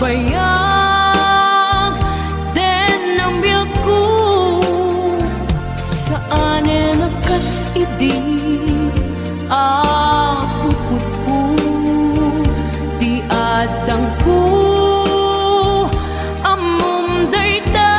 bayag den ang biyaku saan nakas idi puput ko di adang ko amom dayta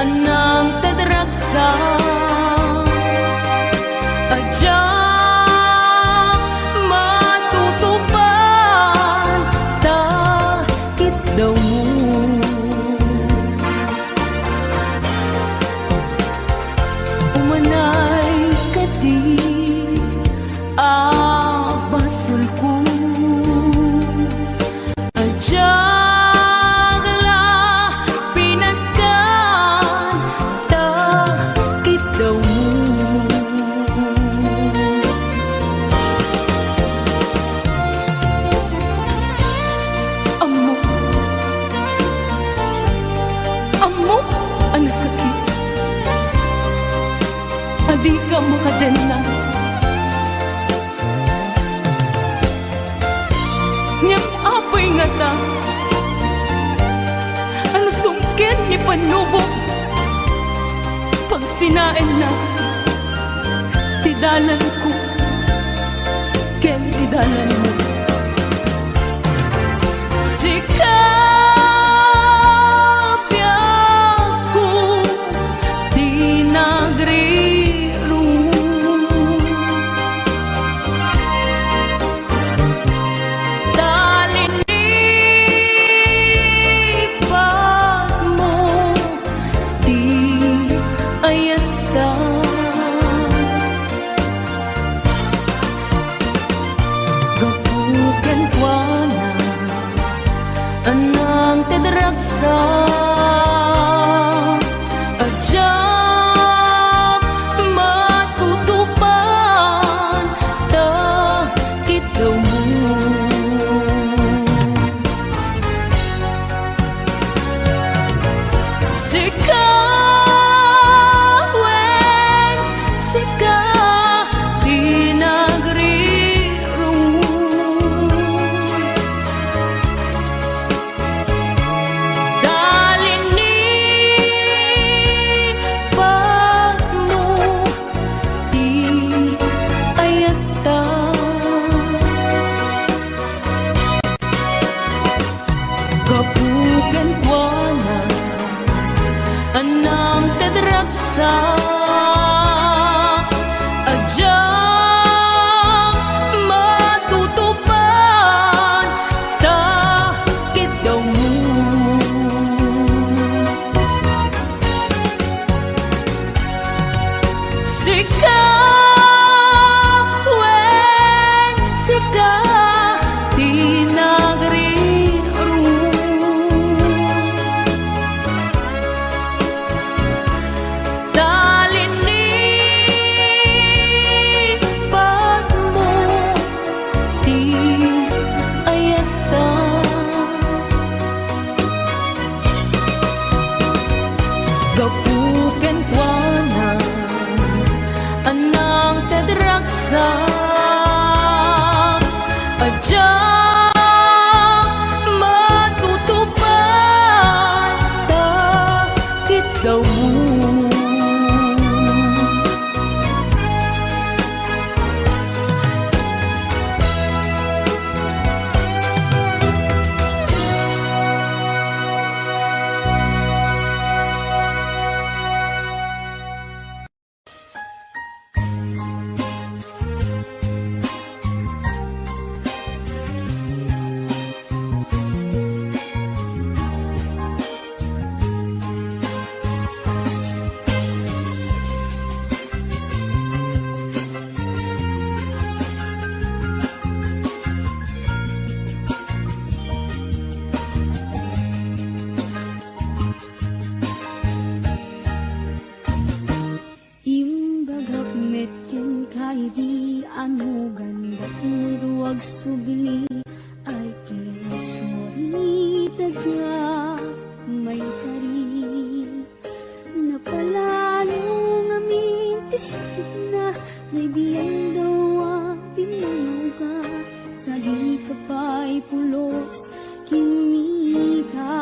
anang tadraksa adyang matutupan takit daw mo umanay kadi basul ko adyang ang sakit, adi ka makadena. Niyang apoy nga ta, ang sungkit ni panubok, pag sinain na, tidalan ko, ken tidalan mo. Anang tadraksa adyang matutupan takit daw mo sikawen sika kapugan ko na anang tadraksa adyang matutupan takit daw mo sika wen sika tinagri daga may kari napalalong aming tisip na naibiyan daw ang pinuga sa di ka pa'y pulos kimika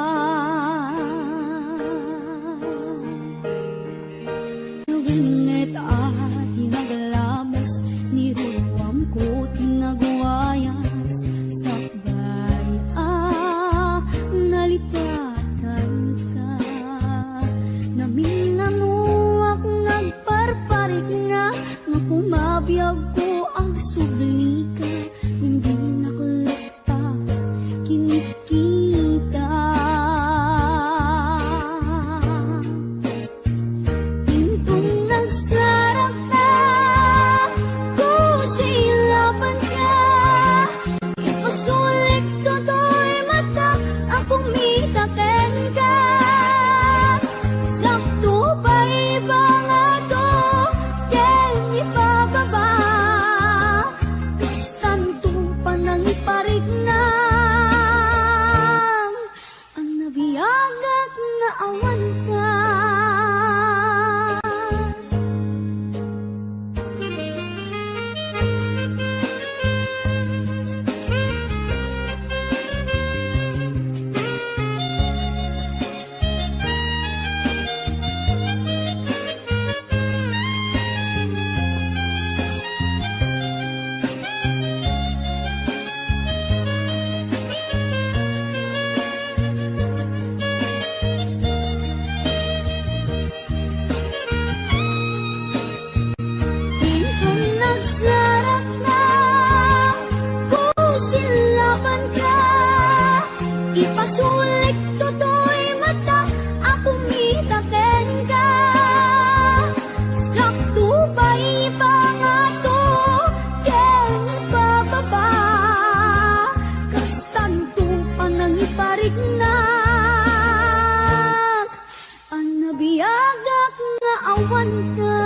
nawinit at tinagalabas niruwam ko tinagwayas sakbay nalipatan ka namin nanuwak nagparparik nga nga kumabiyag ko ang subli ka hindi nakulap pa kinikita intong nagsarap na kung silapan ka ipasulit ko do'y mata ang kumitaken ka sakto pa iba nga to ken ipababa kastanto pa nang iparig na ang nabiyagak nga awan ka intong nagsarap na kung silapan ka ipasulit ko do'y mata ang kumitaken ka sakto pa iba nga to ken ipababa kastanto pa nang iparig na ang nabiyagak nga awan ka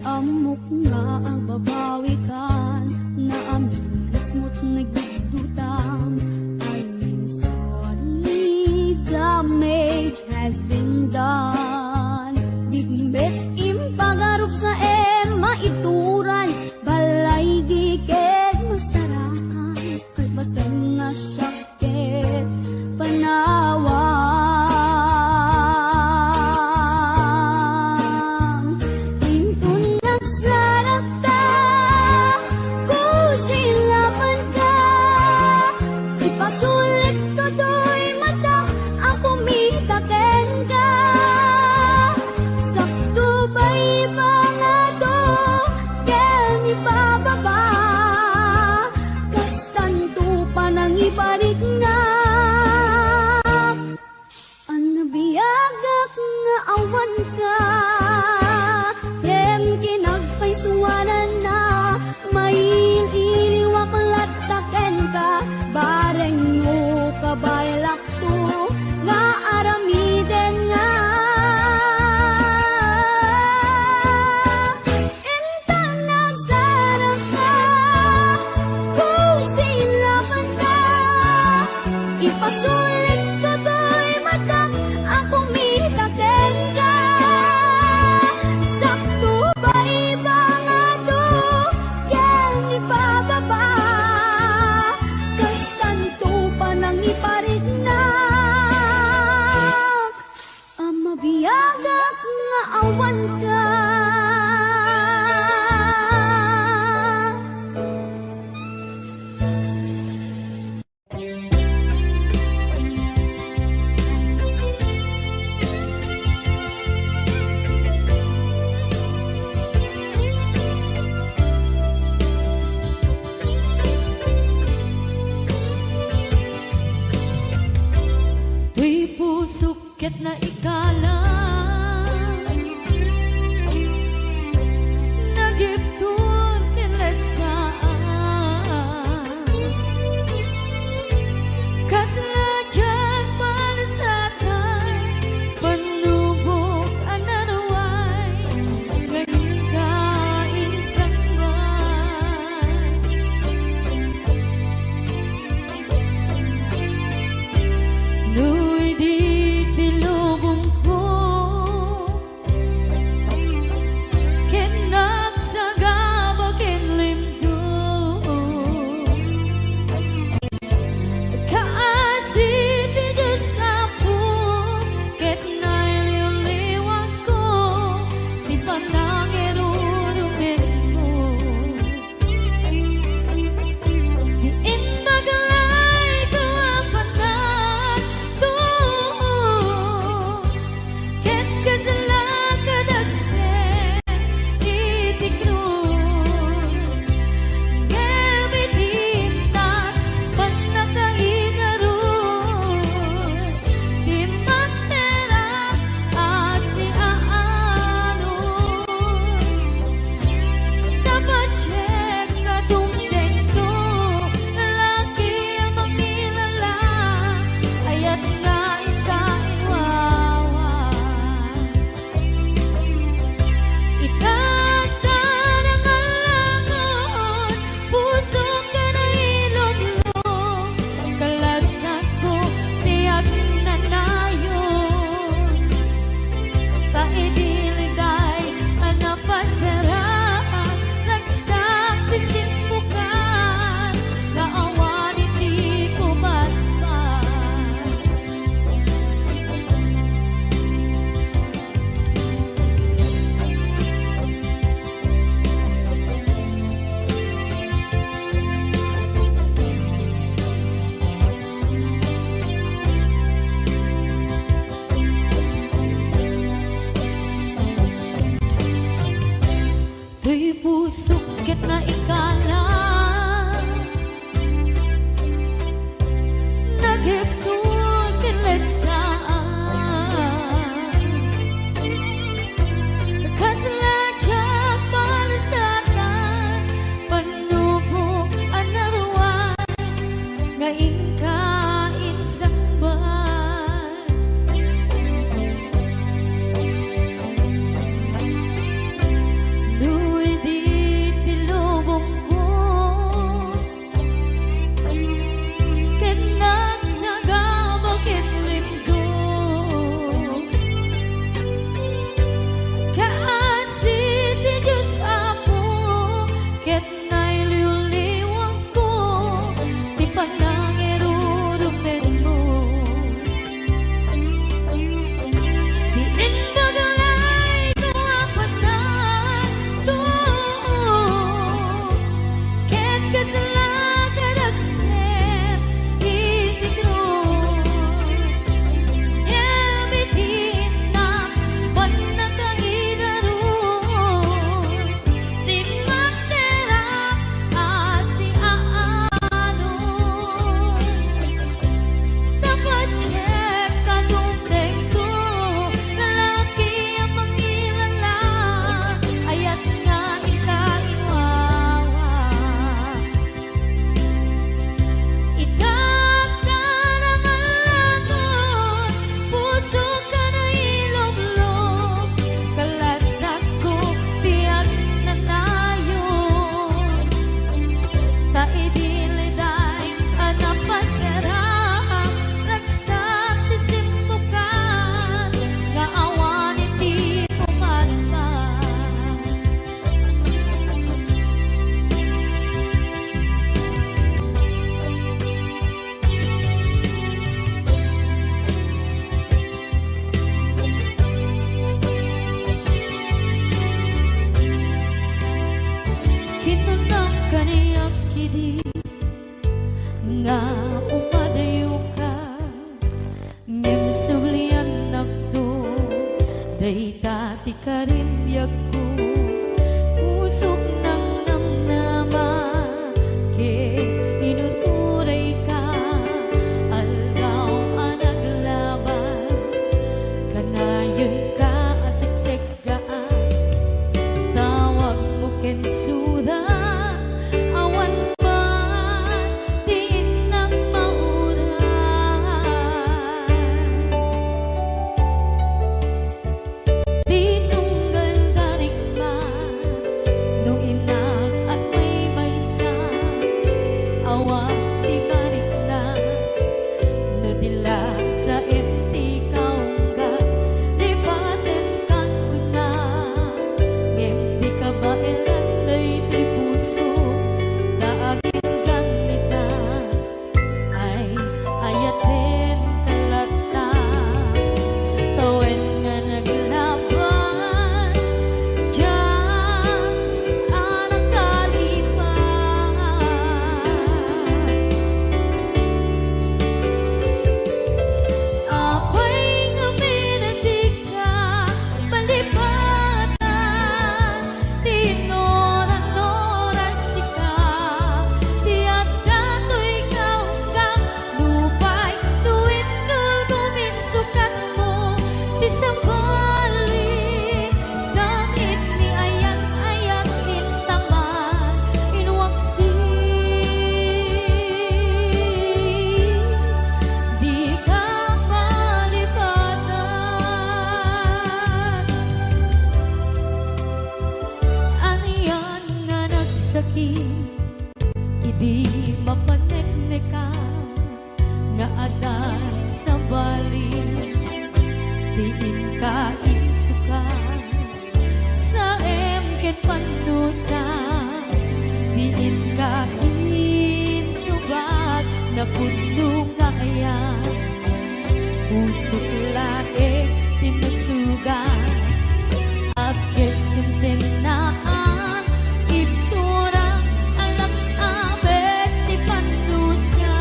amok nga ang babawi kan na amis mo't nagdudutam I mean sorry damage has been done digmet impagarup sa maituran balay gigit masarakan kalpasan nga syakit panawang intong nagsarap ta kung silapan ka ipasulit ko do'y mata ang kumitaken ka sakto ba iba nga to ken ipababa kastanto pa nang iparig na ang nabiyagak nga awan ka kem kinagpaisuanan na may iliwak lataken ka bareng mo kabaylak to nga aramiden nga intang nagsarap ka kung silapan ka ipasulit ko do'y mata ang kumitaken ka sakto ba iba nga to ken ipababa kastanto pa nang iparig na ang mabiyagak nga awan ka Uy pusukit na ikalang nagiptun kinletaan kasla dyan palasatan panubok ananaway ngayon kain sangway idi nga upadayo ka ngem sublian nakto day dati ka rin biag ko pusok ng namnama ke inuturay ka algaw anaglabas kanayon ka asiksik ka tawag mo ken suda awan man diin ng mauran di tunggal garikman nung inak at may maysa awang di barik na no dila sa empty kaungga di paten kan una ngem di ka ba elan day di puso naagin ganita ay ayaten kalata tawen nga naglabas diyan anak kalipan apay nga minatig ka palipatan tinoran-oras ka tiyak dato'y kaunggang lupay tuwid nagumit sukat mo di sambali sangit ni ayan-ayan intaman inwaksi di ka malipatan aniyan nga nagsakit idi mapanekneka nga adan sa bali diin ka insuka sa emket pandusa diin ka insubat na puno nga ayan usok lae tinasugan Abkes kinsenaan ibturang alam abet di panusa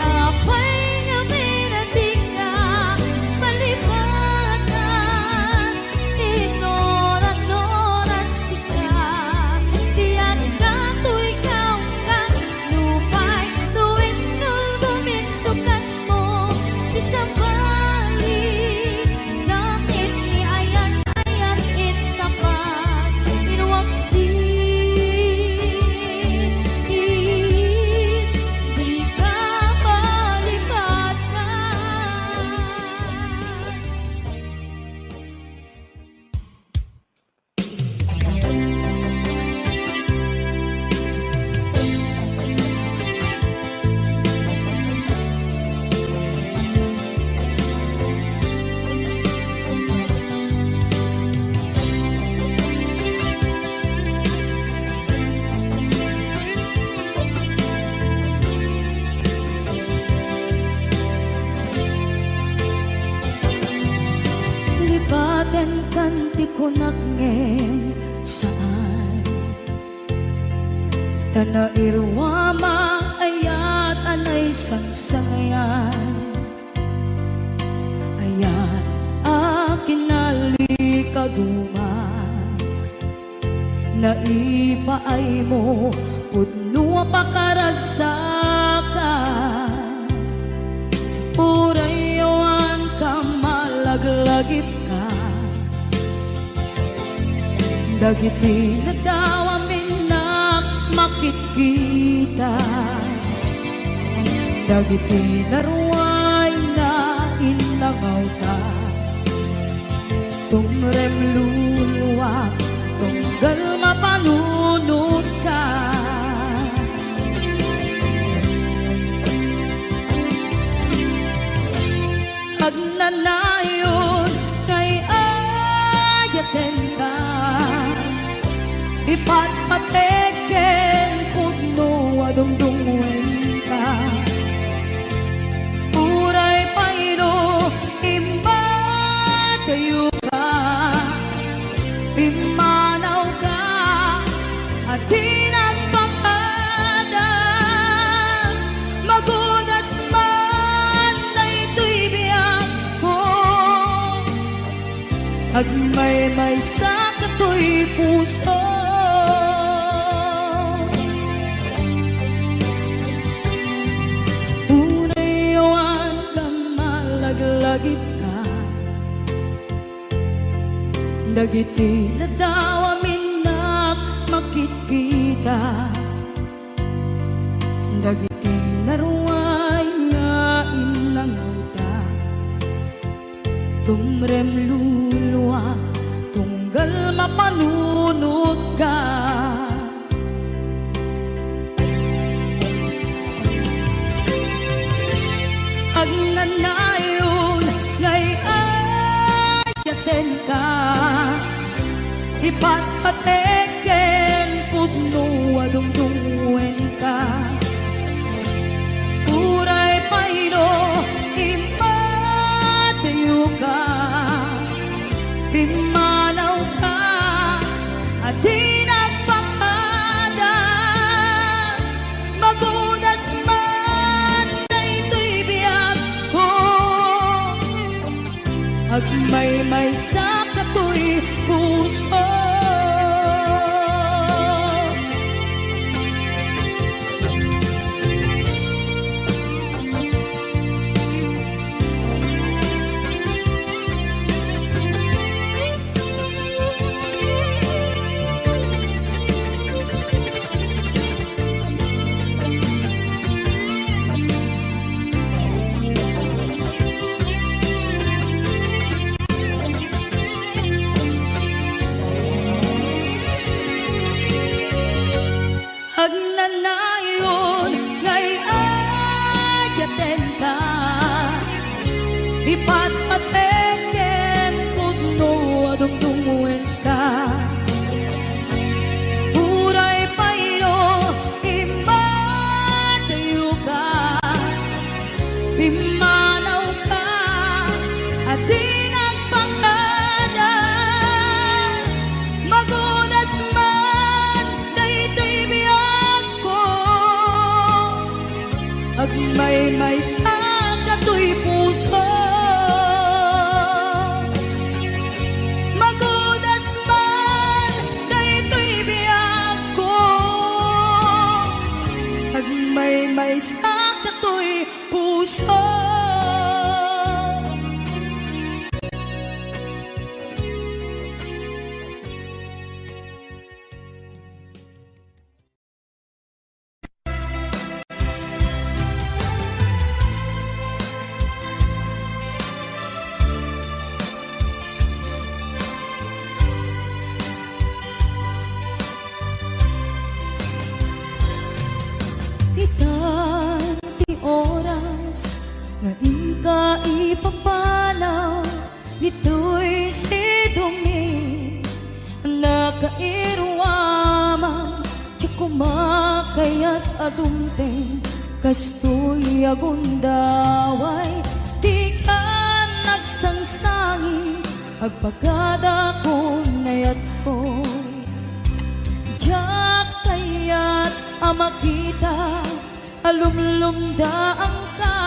apay nga minating ka palipatan tinoran-oras ka tiyan ka tu'y kaunggan lupay tuwid nagumit sukat mo di sambali sakit ni ayan-ayan intapan inwaksi di ka malipatan lipaten kan di ko nagngem saan kana irwama ayat anay sangsangayan ayat akin nalikaguma naipaay mo pudno pakaragsakan urayawan ka malaglagit ka dagiti na daw amin na makikita dagiti naruay na inlangaw ta tumrem luluwa tunggal mapanunod ka agnanayon kay ayaten ka ipatpateken pudno adungdungwen ka uray payro imba kayo ka at di nagpakada. Magudas man na ito'y biyak ko, agmay-may sa kato'y puso. Unay yawan ka malaglagip ka, dagiti na daw amin na makikita, dagiti naruay nga inanguta, tumrem luluwa tunggal mapanunod ka. Agnanayon ngay ayaten ka, ipatpateken pudno adungdungwen ka. Uray paydo imatayo ka, pimanaw ka at di nagpakada. Magudas man na ito'y biyak ko, agmay-may sa kato'y puso. Agnanayon ngay ayaten ka, ipatpateken pudno adungdungwen ka. Uray paydo imatayo ka, pimanaw ka at di nagpakada. Magudas man na ito'y biyak ko, agmay-may sa kato'y puso. Magudas man na ito'y biyak ko, agmay-may sa kato'y puso. Itan ti oras nga inka ipapanaw, ito'y sidongin nakairwamang ti kumakayat adumteng kastoy agundaway. Di ka nagsangsangi agpagada ko nayat ko, diyak kayat amakita alumlumdaan ka,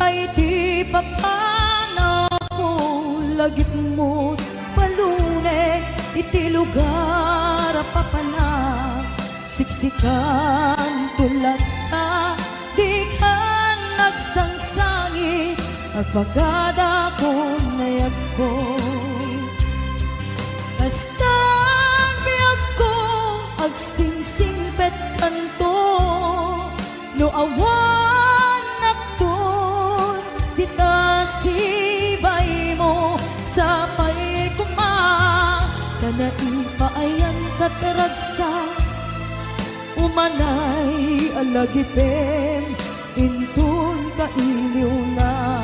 ay di pa paano ko lagip mo paluneg iti lugar papanak. Siksikan tulad ka, di ka nagsangsangi agpagada ko nayag ko. Basta biyag ko agsingsingpet kanto, no awan nakton dita sibay mo sa pay kuma. Kanaipayan kataragsa umanay alagipem intun kailiw na.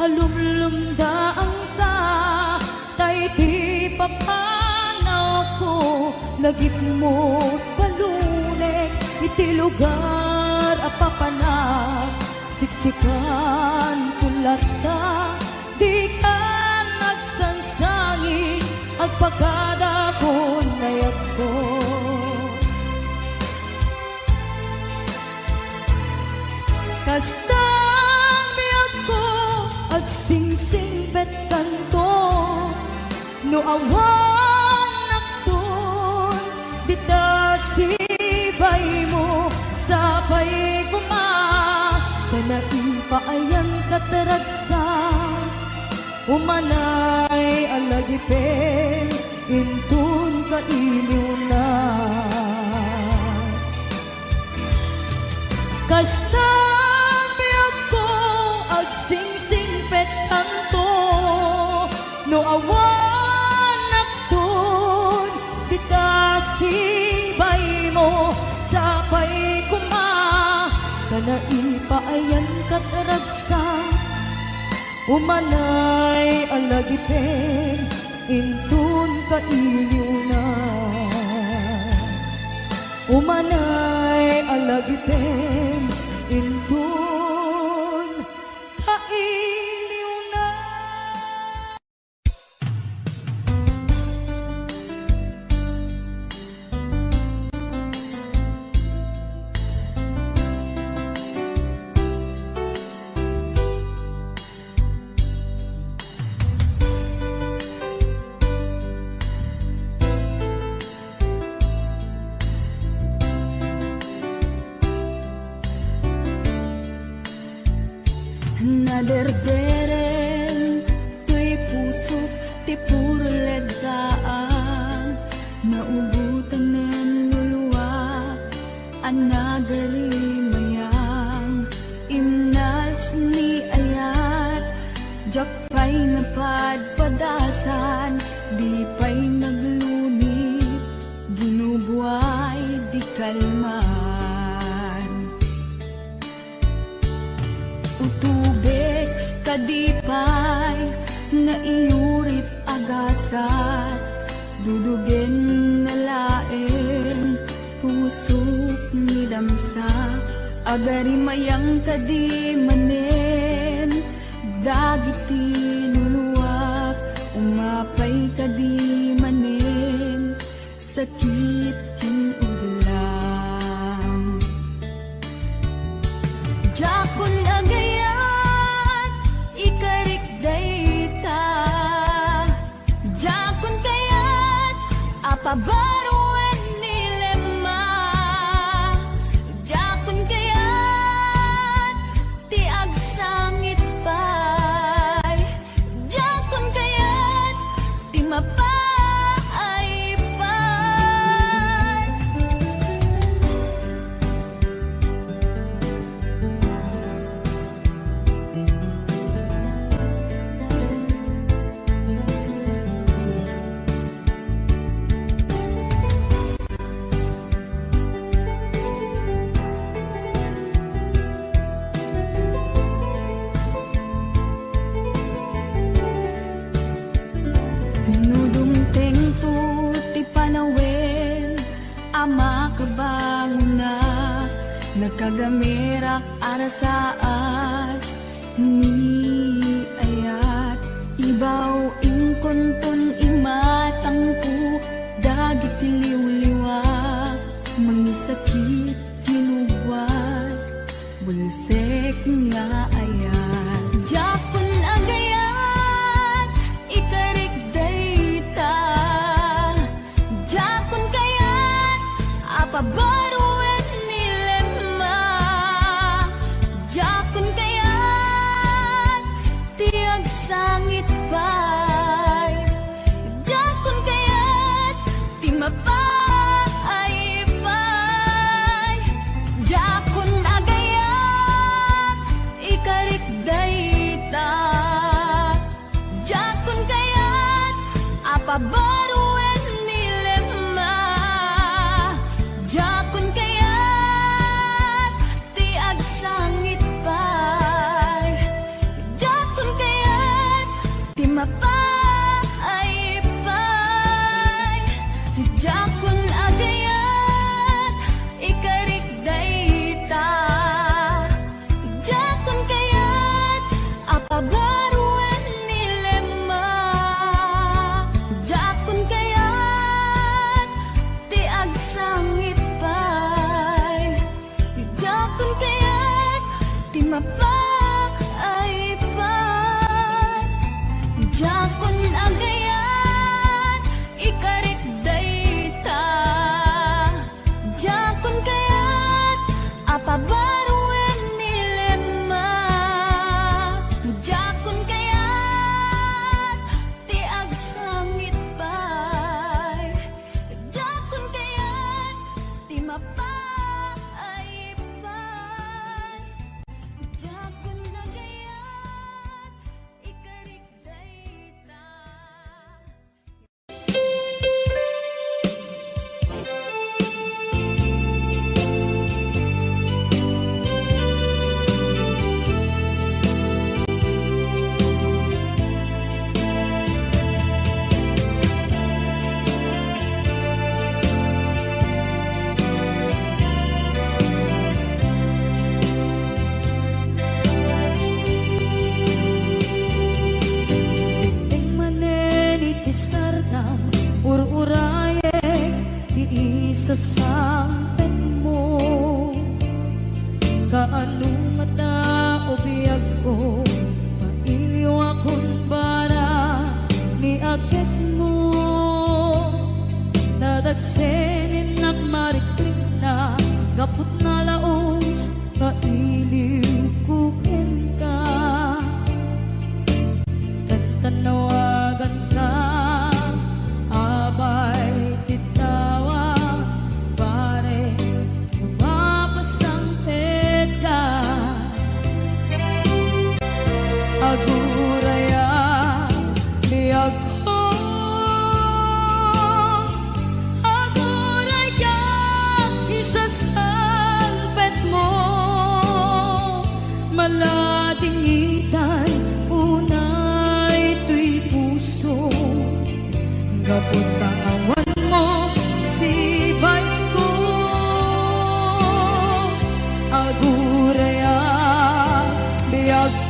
alumlumdaan ka, tay ti papanaw ko, lagip mo palunek, iti lugar apapanag, siksikan tulat ka, di ka nagsansangi, agpagada ko nayat ko. Kastang biyag ko, agsingsing bet kanto, no awan akton, dita sibay mo, sapay kuma, kanain paayan kataragsa, umanay alagipen, intun ka iliw na. Kastang biyag ko, agsingsing pet kanto, no awan akton, dita sibay mo, sapay kuma, kanain paayan kataragsa, umanay alagipen, intun ka iliw na. Umanay alagipen, intun ka iliw na. Naderderen, tuy pusot, ti puro ledaan, naubutan ng luluwa, anagari mayang, imnas ni ayat, jakpay na padpadasan, di pa'y naglunit, ginubuay di kalman. Utubek kadipay na iyurit agasat, dudugen na laeng pusok ni damsa, agari mayang kadi manen, dagiti nuluwak, umapay kadi manen, sakit kin udlang. Jakon agayat, ikarik dayta, jakon kayat, apabaruan nilema, jakon kayat, ti agsangit pay, jakon kayat, ti mapay pay. Nudumteng tu ti panawen, ama kabangon na, nagkagamirak arasaas, ni ayat, ibaw ingkonton imatangku, dagit liw-liwak, mangisakit kinubwat, bulsek nga ayat. Jakon agayat, ikarik dayta, jakon kayat, apabaruan nilema, jakon kayat,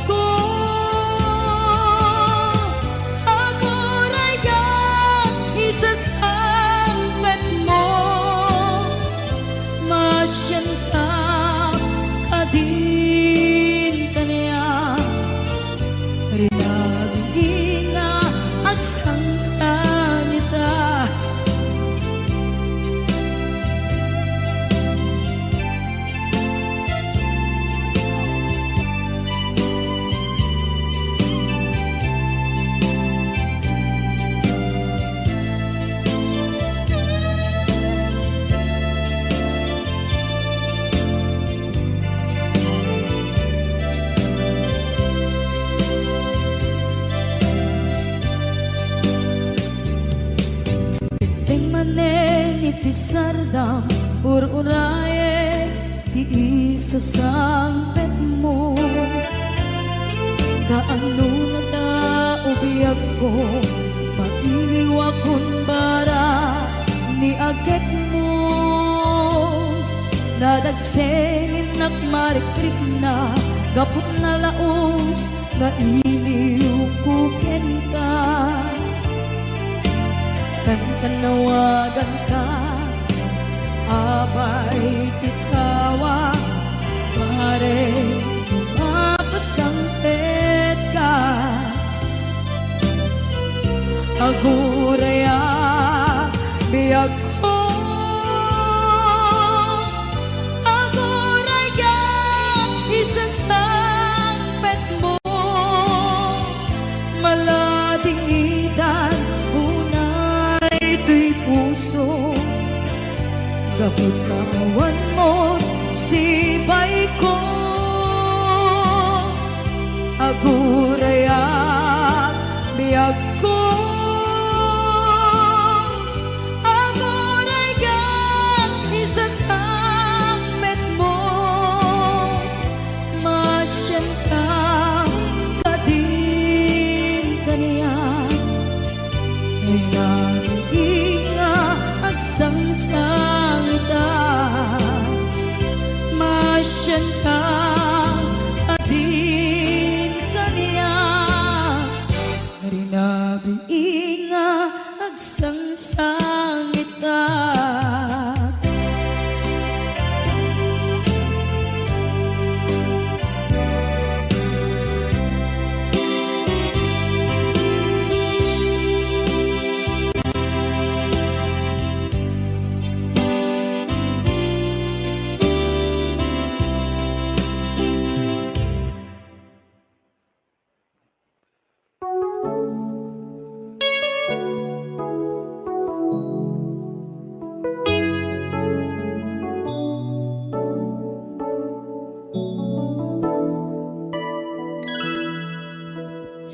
ko. Ako rayang isasangpet mo, masyan ka kadin kaniya. Rinabing nga agsangsanita. Iti sardam ur-uraye ti isasangpet mo. Kaano na ta ubiyag ko, mag-iwa kun bara ni aget mo. Nadagsengin nakmarikrik na, gapot na laos na iliw kuken ka. Kanawagan ka, abay tikawa, pare mapasangpet ka. Aguraya biyag ko, aguraya isasangpet mo, malading idan ito'y puso. Gabot kamawan mo sibay ko, aguraya biyag ko, aguraya isasangpet mo, masyan ka kadin kaniya. Sangsangita, masyan ka adin kaniya. Rinabi nga agsangsangita.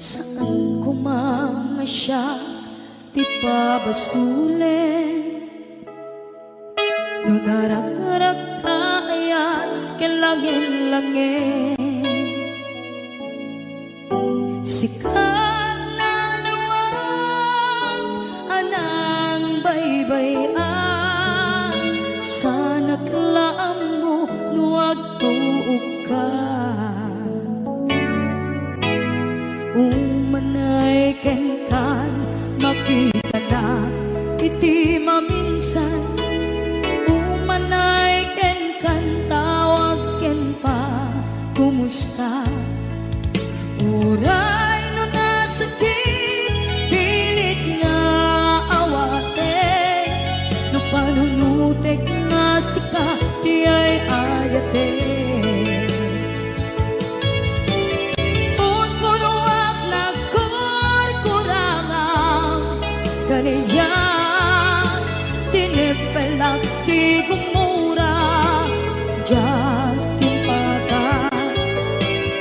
Saan ko mamasya ti pabasulen, no narak-rak kaayan kelangin-langin. Sikat na lawang anang baybayan, sana klaam mo nuwag tuog ka. Umanay ken-kan makita na iti maminsan. Umanay ken-kan tawag ken pa kumusta. Uray no nasakit pilit nga awate, no panunutek nga sika di ay ayate. Kaniya tinipelak di gumura diyan timpata.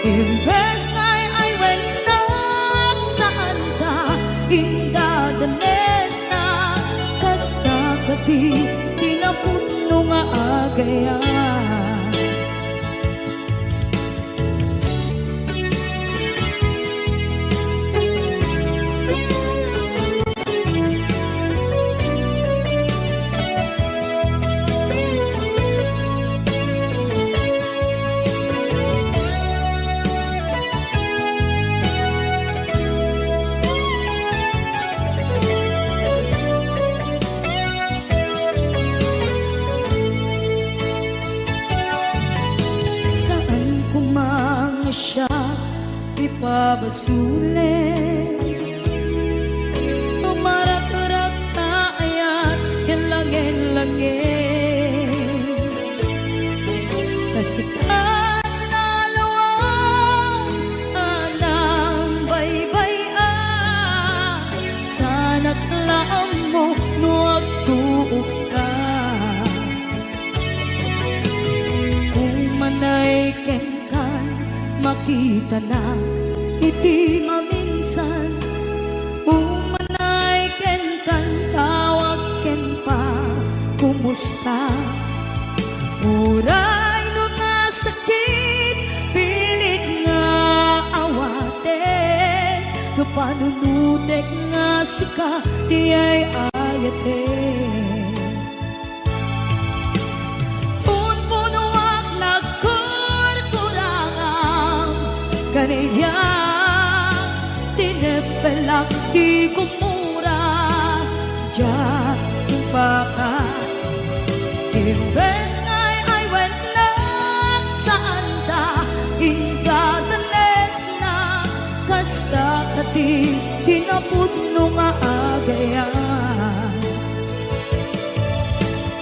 Imbes nga'y ay wenak saan ka indadanes na, kasta kadi tinapuno nga agaya. ipabasulit. Tumarak-rak na ayat, hilangin-langin. Kasikat na luwang, anang baybayan. Sana't laam mo, nuwag tuog ka. Kung manay kenkan, makita na iti maminsan. Kung manay kenkan, tawag ken pa, kumusta? Uray no nga sakit, pilit nga awaten. No panunutek nga sika, di ay ayaten. Punpunuak na kurkurangang kaniya, tinepelak di kumura, diyan impaka. Imbes ngay ay wenak saan ta, ingadanes na kasta kati tinapudno nga agayan.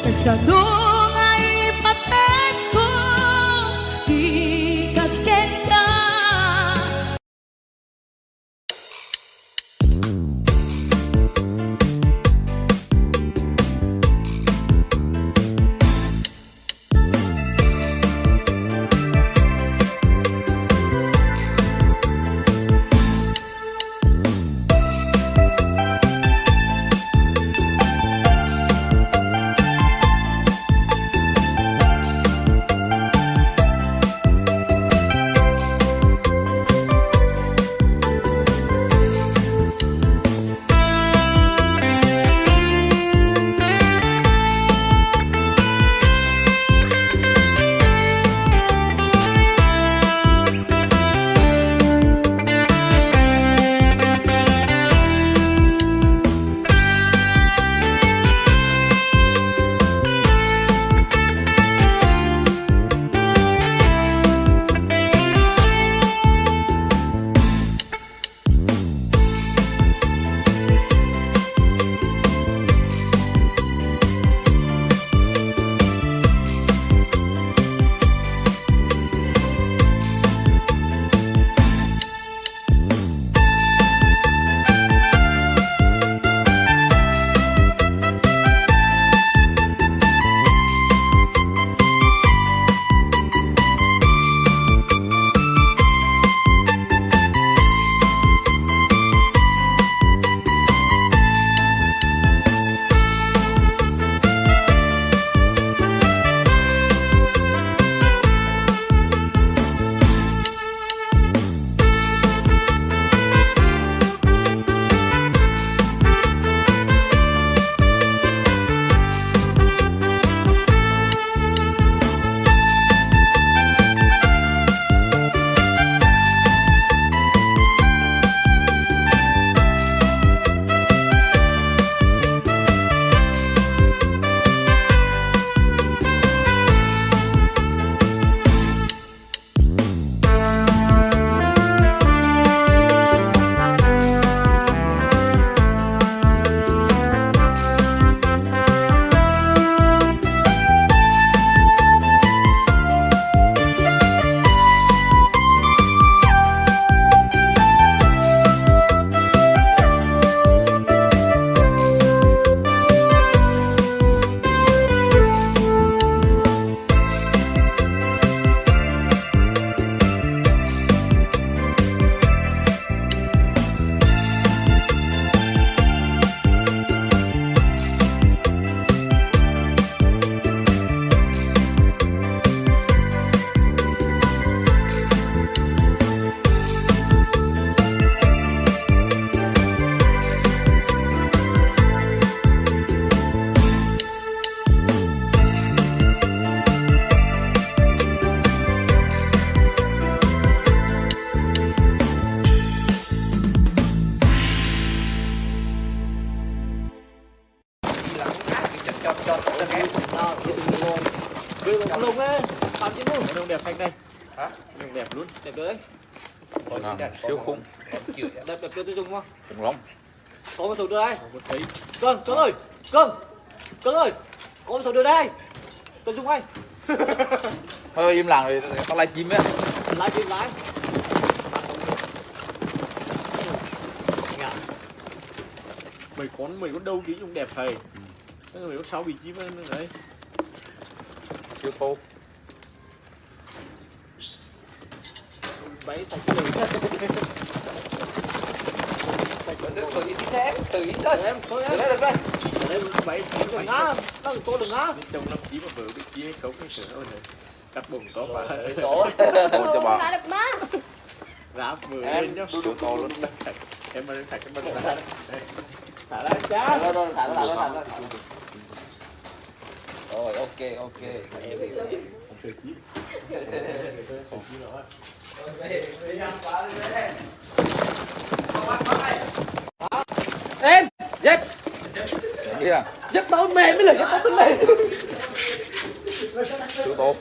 Kasano nga ipaten ko, ikasken ka. Lùng á, tao chứ luôn. Lùng đẹp xanh đây. Hả? Lùng đẹp luôn. Đẹp đấy. Siêu khủng. Đẹp đẹp tôi dùng không? Khủng long. Có một số đưa đây. Cưng ơi, cưng ơi, có một số đưa đây. Tôi dùng anh. Thôi im lặng rồi tao live chim á. Lái chim lái. Mấy con đâu tí cũng đẹp thầy. Mấy con 6 vị trí nữa đấy. Siêu tô. Bấy tay cái đường. Tự ý thôi. Em thôi em. Được đây. Đấy bấy Đừng ngã, tôi đừng ngã. trong năm chí mà vừa biết chia hay không cái sữa này. Cắt bùng có mà. Ôi cho bà. Lại được má. Ráp vừa Em lên nhá. siêu to luôn. Em mà thạch cái bên này. Thả ra cha. Rồi thả ra. Rồi ok. Không chơi chí. Không chí nữa. Em, dép, Kìa. dép tao mềm mới là dép tao mềm. Siêu tô.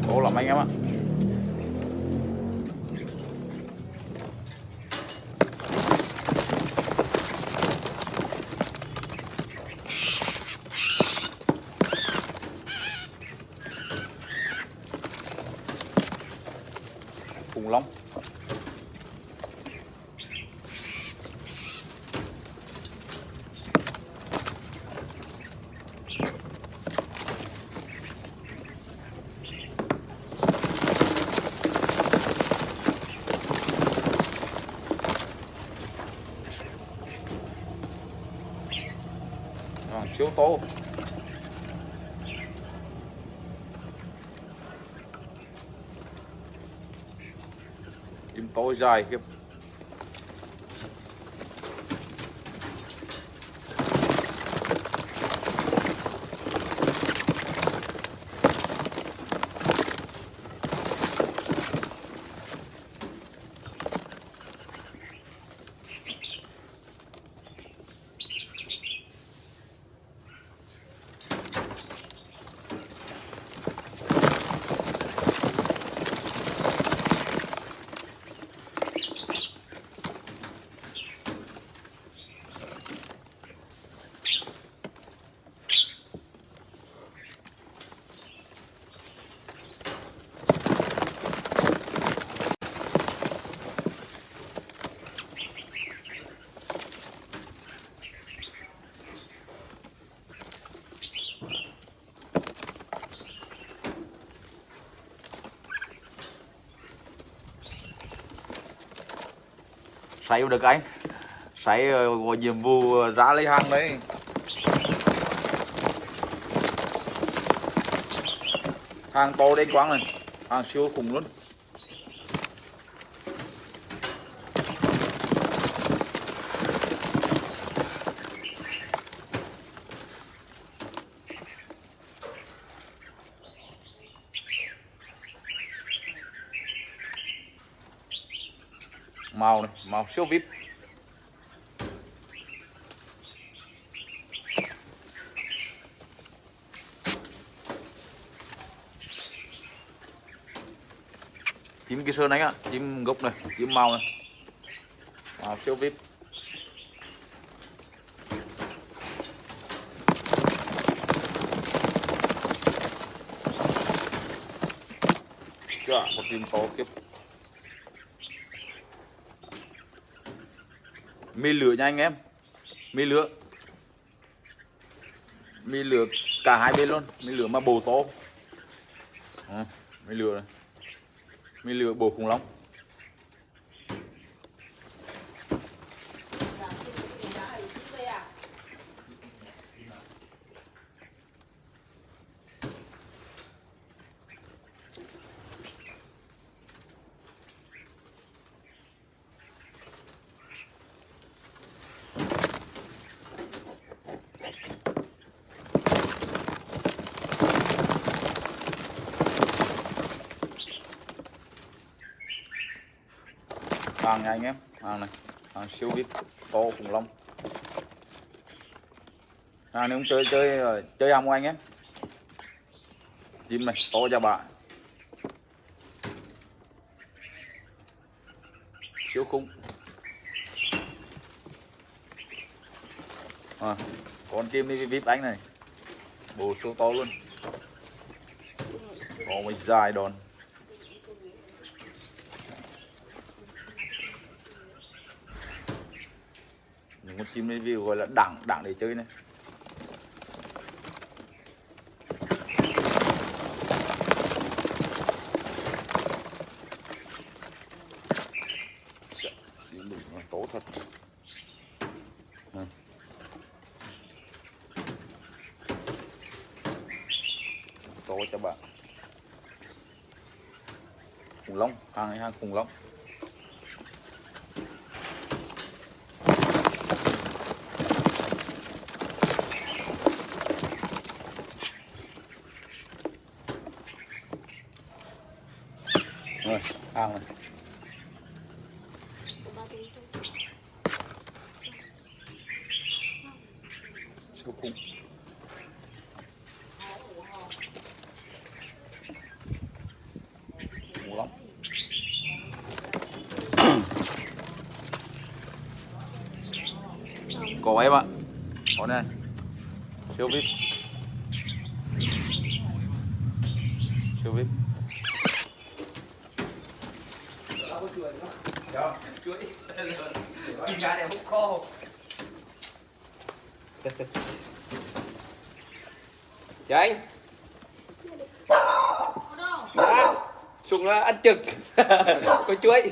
Tô lắm anh em ạ. Khủng long. Siêu tô. Chim tô dài khiếp. Sấy được anh. Sấy có nhiệm vụ ra lấy hàng đấy. Hàng to đen quang này. Hàng siêu khủng luôn. Màu này, màu siêu vip. Chim kia sơn anh ạ, chim gốc này, chim màu này. Màu siêu vip. Chà, một chim to kiếp. Mi lửa nha anh em. Mi lửa cả hai bên luôn. Mi lửa mà bồ to. Mi lửa này. Mi lửa bồ khủng long. hàng nha anh em, hàng này, hàng siêu vip to khủng long. Hàng này cũng chơi hàng của anh em. Chim này to cho bạn. Siêu khủng. Con chim đi vip anh này, bồ siêu to luôn, có mấy dài đòn. Những con chim review gọi là đẳng để chơi này. Chim đỉnh nó tốt thật. To cho bạn. Khủng long, hàng này hàng khủng long. Rồi, hàng này. Siêu khủng. Khủng lắm. Có em ạ. Có này. Siêu vip. Siêu vip. Chuối. Đi ra để hút khô. Dạ anh. Dạ. Xuống là ăn trực. Có chuối.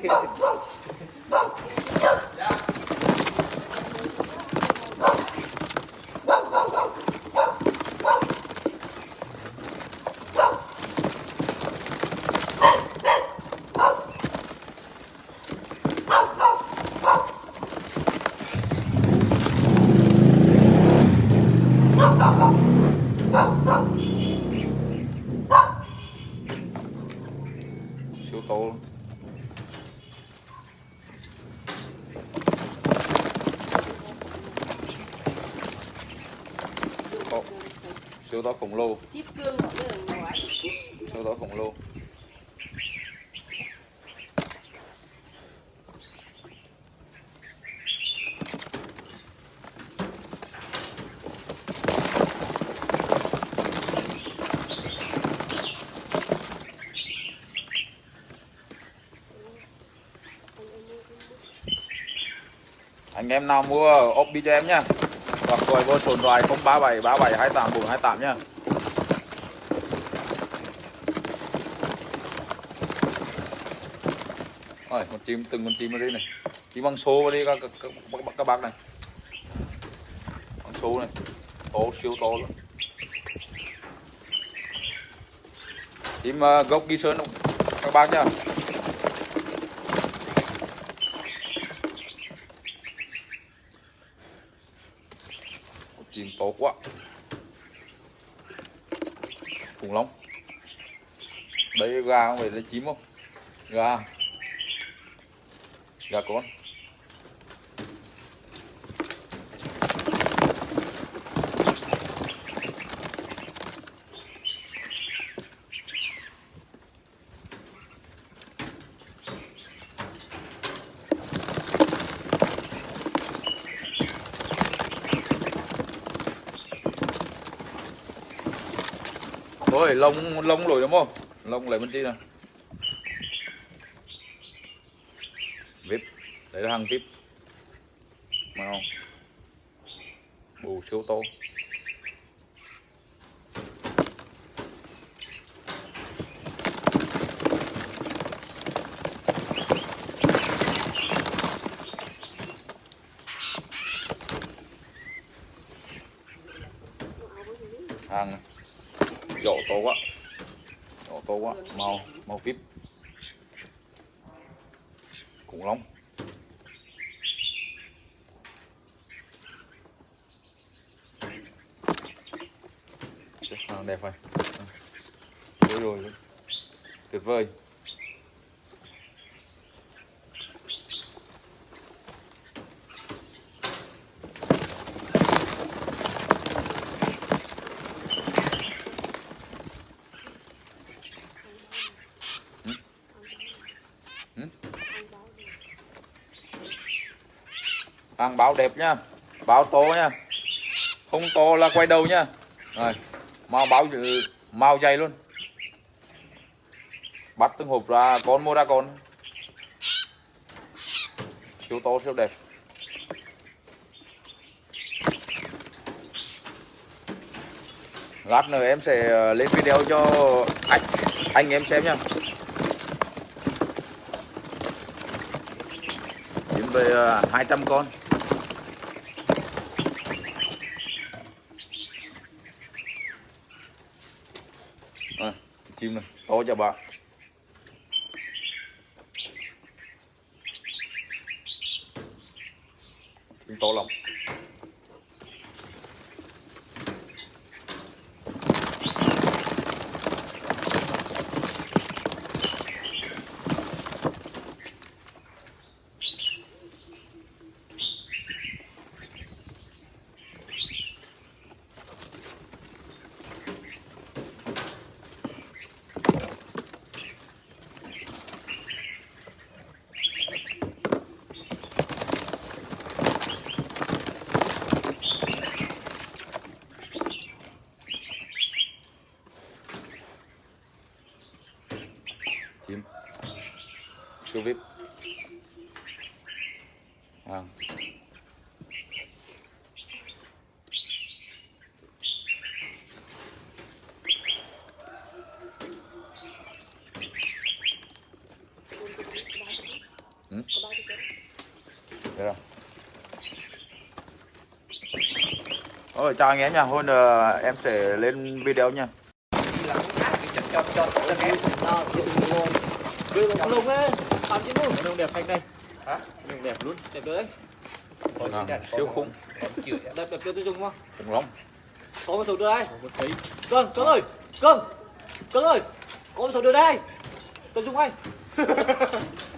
Siêu to luôn. Siêu to khổng lồ. Chip cương mọi người nói. Siêu to khổng lồ. Anh em nào mua ốp bi cho em nhá, hoặc gọi vô số điện thoại 037 37 28 428 nhá. Rồi, con chim, từng con chim ở đây này, chim bằng số vào đi các bác này, bằng số này, to siêu to luôn. Chim gốc ghi sơn các bác nhá. Chim to quá. Khủng long. Đấy gà không phải là chim không? Gà. Gà con. Thôi lông lỗi đúng không? Lông lấy bên chi nào. Vip. Đấy là hàng vip. Mà không. Bù siêu to. Hàng này. Dỗ to quá. Dỗ to quá. Màu vip. Khủng long. Hàng đẹp rồi. Rồi. Tuyệt vời. Hàng báo đẹp nha, báo to nha, không to là quay đầu nha. Rồi màu báo màu dày luôn, bắt từng hộp ra con, mua ra con, siêu to siêu đẹp. Lát nữa em sẽ lên video cho anh em xem nha. Đến về 200 con. Chim này to cho bà. Chim to lắm. Chim siêu vip. Đây rồi. Ôi chào anh em nha, hôm em sẽ lên video nha. Đưa vào lùng ấy, làm chứ luôn. Con đẹp thanh đây. Hả? Đẹp luôn. Đẹp đấy. Siêu khủng. Đẹp đẹp đưa tôi dùng không? Khủng lắm. Có một số đưa đây. Một thấy. Cưng ơi, Cưng ơi, có một số đưa đây. Tôi dùng anh.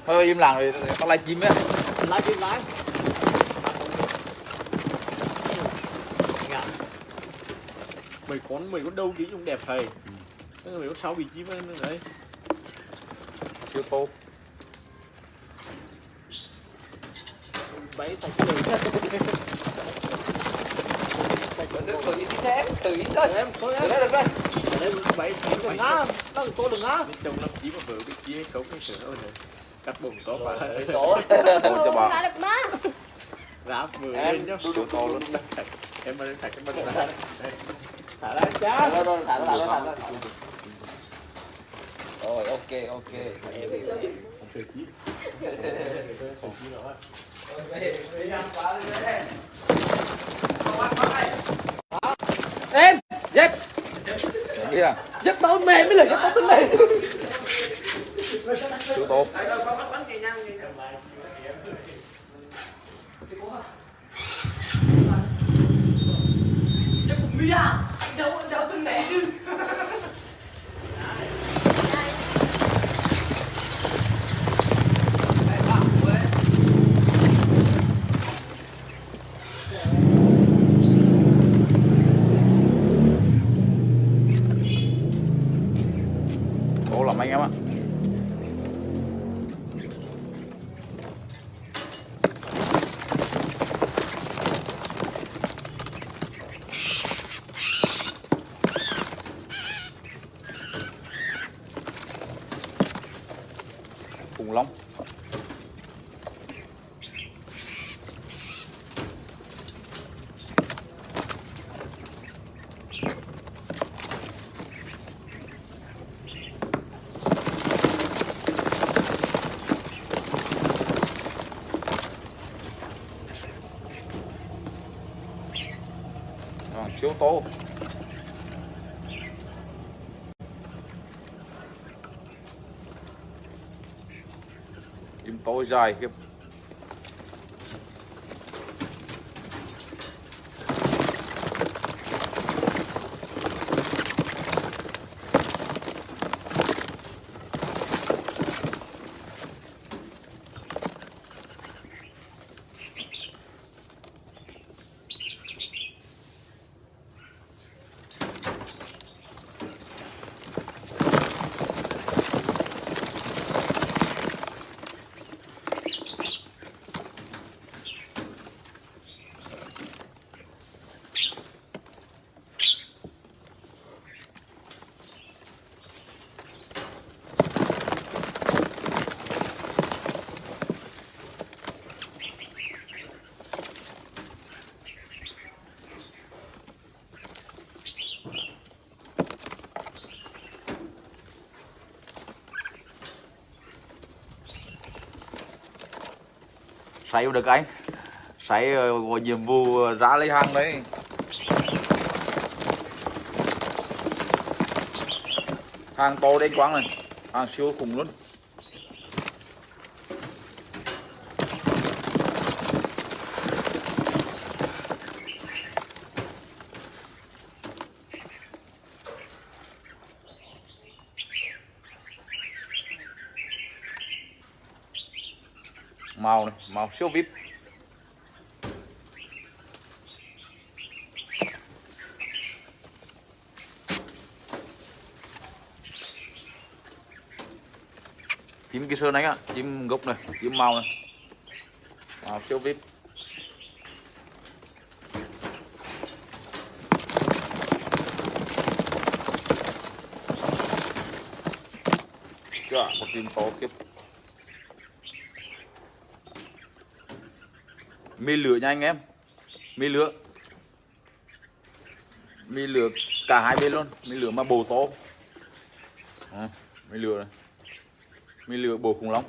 Thôi im lặng rồi, tao live chim á. Lái chim lái. Mấy con đâu tí cũng đẹp thầy. Mấy con 6 vị trí nữa đấy. Siêu tô. Bảy tài tử nhất. Tự ý thôi. Em thôi em. Được rồi. Đây 7 Đừng ngã, nó tôi đừng ngã. Trong 5 chí mà vợ bị chia hay không hay sửa rồi. Cắt bụng có bà. Tổ. Tô cho bà. Đẹp má. Ráp vừa lên nhá. Siêu to luôn. Em ơi thả cái bên ra. Thả ra cha. Rồi, thả nó. Rồi, ok. Em, dép Kia. dép tao mềm mới là dép tao tính này. Siêu tô. Dép của Mia, đâu tính này chứ. Tô lắm anh em ạ. Khủng long. Siêu tô. Chim to dài khiếp. Sấy được anh. Sấy có nhiệm vụ ra lấy hàng đấy. Hàng to đến quán này. Hàng siêu khủng luôn. Màu này, màu siêu vip. Chim cái sơn anh ạ, chim gốc này, chim màu này, màu siêu vip. Chà, một chim to kiếp. Mì lửa nha anh em. Mì lửa cả hai bên luôn. Mì lửa mà bồ to. Mì lửa này. Mì lửa bồ khủng long.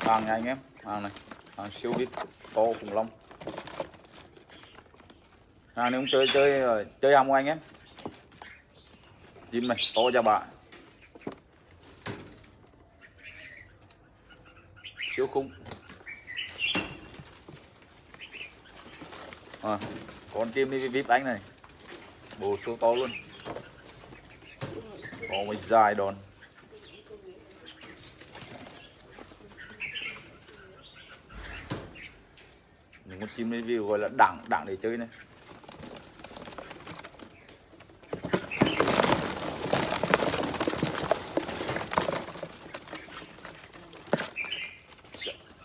Hàng nha anh em, hàng này, hàng siêu vip to khủng long. Hàng này cũng chơi hàng của anh em. Chim này to cho bà. Siêu khủng. Con chim đi vip đánh này, bồ siêu to luôn. Có một dài đòn. Những con chim review gọi là đẳng để chơi này.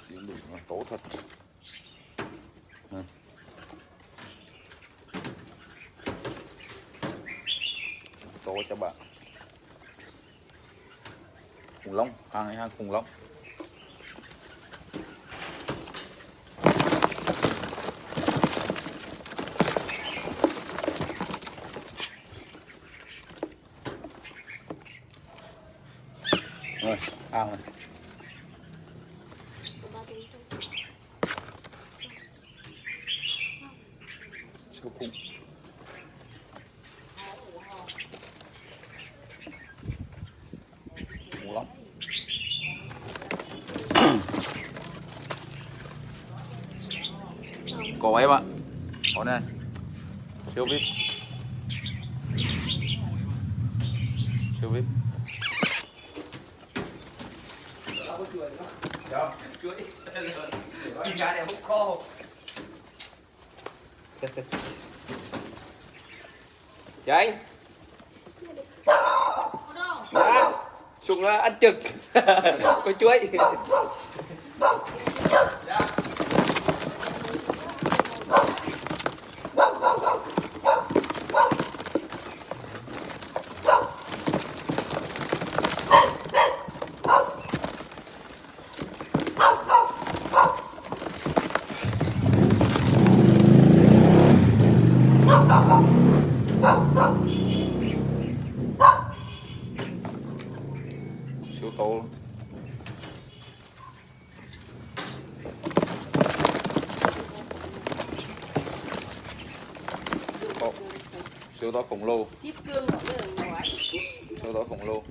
Chim đủ là tốt thật. To cho bạn. Khủng long, hàng này hàng khủng long. Rồi, hàng này. Siêu khủng. Khủng lắm. Có em ạ. Có này. Siêu vip. Siêu vip. Chuối. Nhìn ra để hút khô. Chị anh. Dạ. Sùng nó ăn trực. Có chuối. Dạ. Siêu to luôn. Siêu to khổng lồ. Siêu to khổng lồ.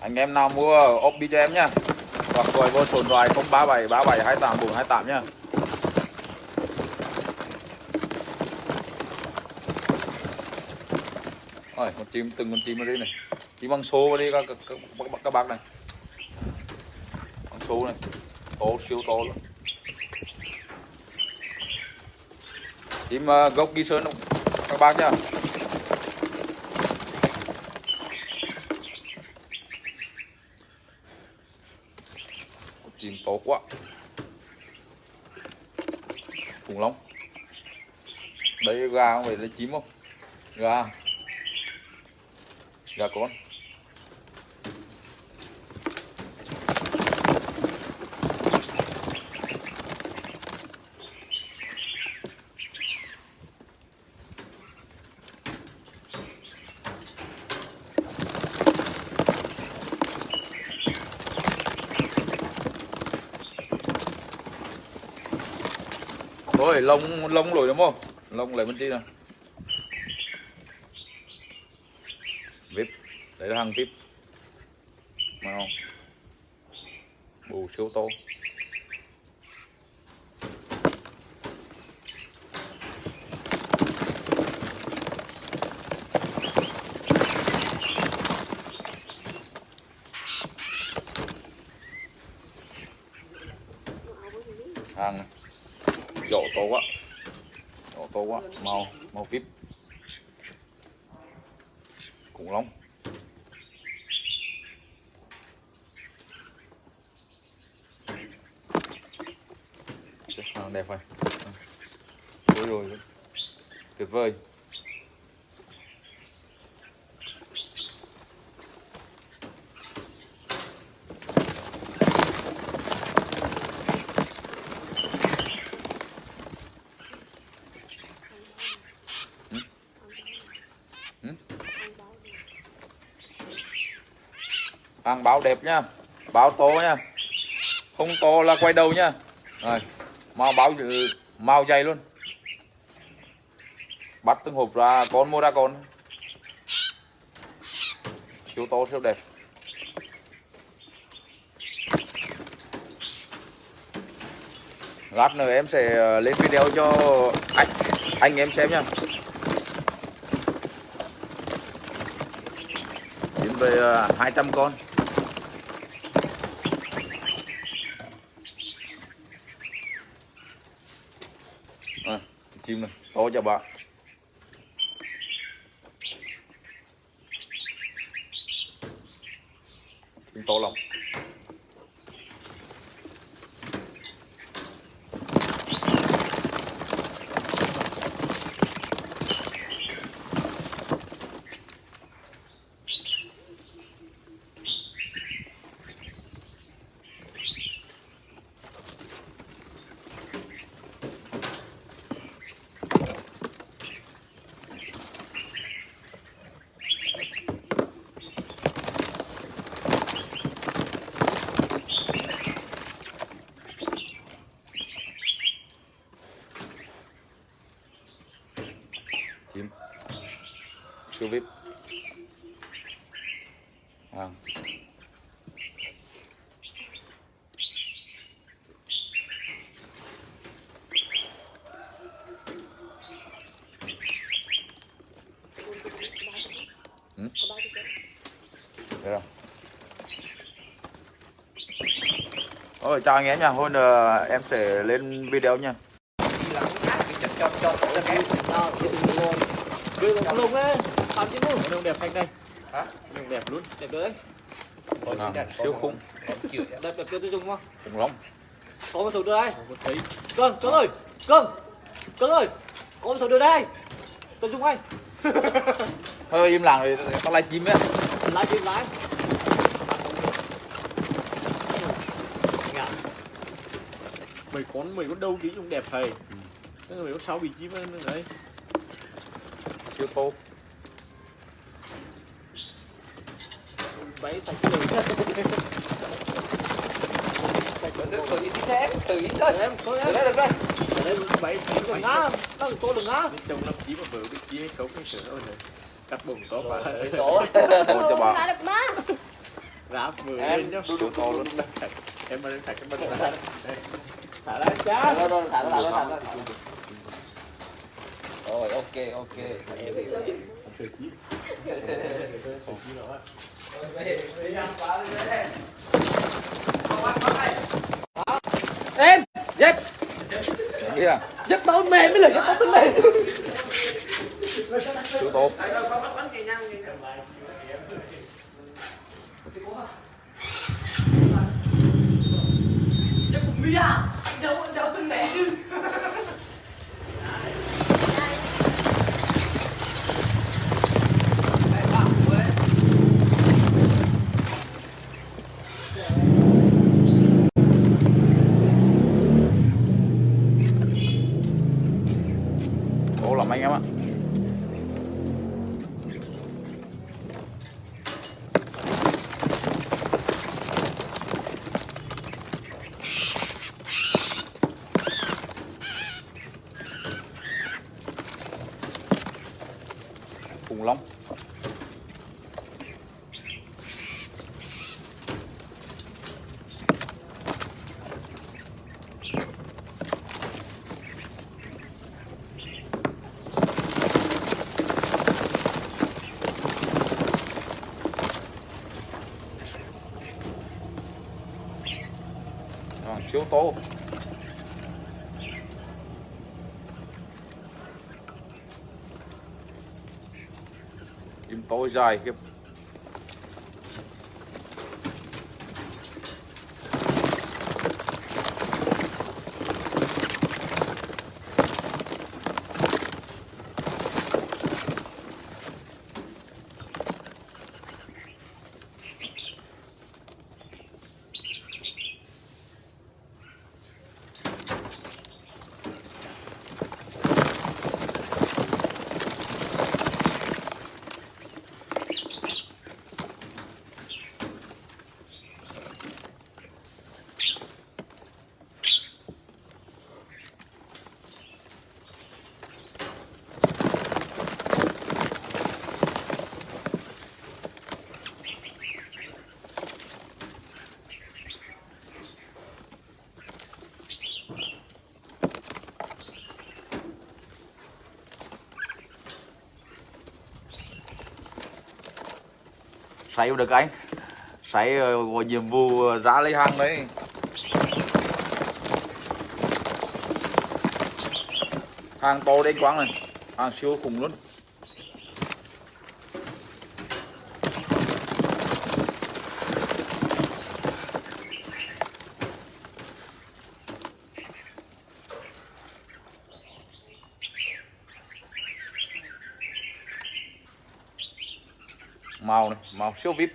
Anh em nào mua ốp bi cho em nhá, hoặc gọi vô số điện thoại 037 37 28 428 nhá. Rồi, từng con chim ở đây này. Chim bằng xô đi các bác này. Bằng xô này. To, siêu to luôn. Chim gốc ghi sơn các bác nhá. Chim to quá. Khủng long. Đấy gà không phải là chim không? Gà. Gà con. Thôi lông lồi đúng không? Lông lấy bên chi nào. VIP. Đấy là hàng VIP. Nào. Bù siêu to. Hàng này. Dỗ to quá. Dỗ to quá. Màu VIP. Khủng long. Hàng đẹp này. Rồi. Tuyệt vời. Hàng báo đẹp nhá, báo to nhá, không to là quay đầu nhá. Rồi, màu dày luôn. Bắt từng hộp ra con, mua ra con. Siêu to siêu đẹp. Lát nữa em sẽ lên video cho anh em xem nhá. Đến về 200 con. Chim này, to cho bà. Chim to lắm. Chim siêu VIP. Hàng. Được rồi. Ôi chào anh em nha, hôm em sẽ lên video nha. Đưa một con lông ấy, làm chứ luôn. Lông đẹp thanh đây. Hả? Lông đẹp luôn. Đẹp đấy. Siêu khủng. Đẹp chưa tôi dùng không? Khủng long. Có một số đưa đây. Không có thấy. Cưng ơi, Cưng ơi, có một số đưa đây. Tôi dùng anh. Thôi im lặng rồi, tao live chim á. Lái chim lái. Mấy con đâu chứ cũng đẹp thầy. Nó mấy con 6 vị chim đấy. Siêu to. Vậy phải từ ít thêm, từ ít thôi. Em, thôi em. Được đây. Đây 7 đừng ngá, nó tôi đừng ngá. Trong năm chí mà vừa biết chia hay không cái sữa rồi. Cắt bụng có bà. Tổ. Ôi cho bà. Ráp vừa lên nhá. Siêu to luôn. Em mà lên thạch cái bên Thả ra cha. Rồi, thả ra. Rồi, ok. Em thì không chơi chí. Không chơi chí nào á. Em dép Kìa, dép tao mềm mới là dép tao tính mềm. chú tốt. Dép của Mia đâu tính mềm chứ. Ố lắm anh em ạ. Khủng long. Chiếu tố. Chim tố dài khiếp. Sấy được anh. Sấy có nhiệm vụ ra lấy hàng đấy. Hàng to đến quán này. Hàng siêu khủng luôn. Màu này, màu siêu vip.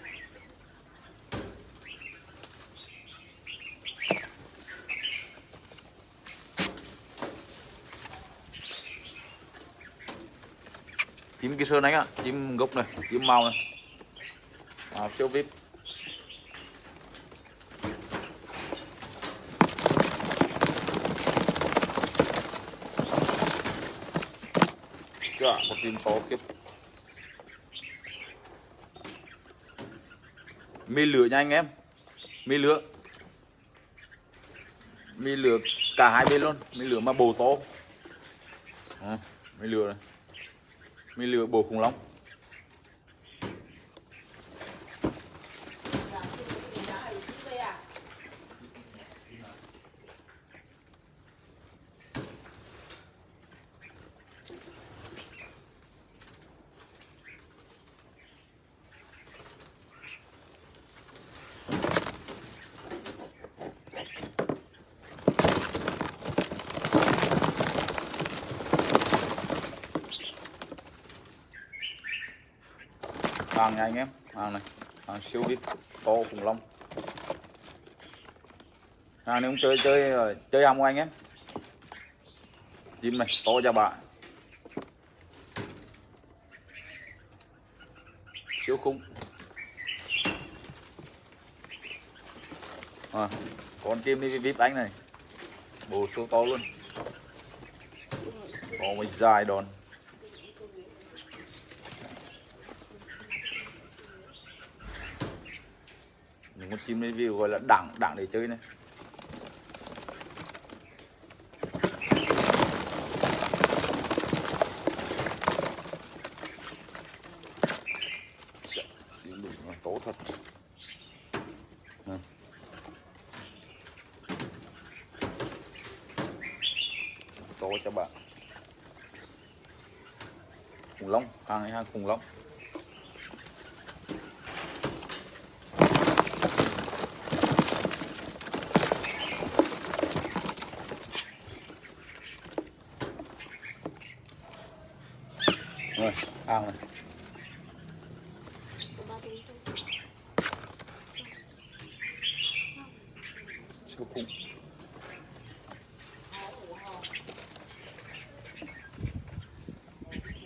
Chim cái sơn anh ạ, chim gốc này, chim màu này. Màu siêu vip. Dạ, một chim to kiếp. Mi lửa nha anh em. Mi lửa. Mi lửa cả hai bên luôn. Mi lửa mà bồ to. Mi lửa này. Mi lửa bồ khủng long. Hàng nha anh em, hàng này, hàng siêu vip to khủng long. Hàng này cũng chơi hàng của anh em. Chim này to ra bạ. Siêu khủng. Con chim đi vip anh này, bồ siêu to luôn. Có một dài đòn. Một chim review gọi là đẳng để chơi này. Chim đủ nó tốt thật. cho bạn. Khủng long, hàng này hàng khủng long. Rồi, hàng này. Siêu khủng.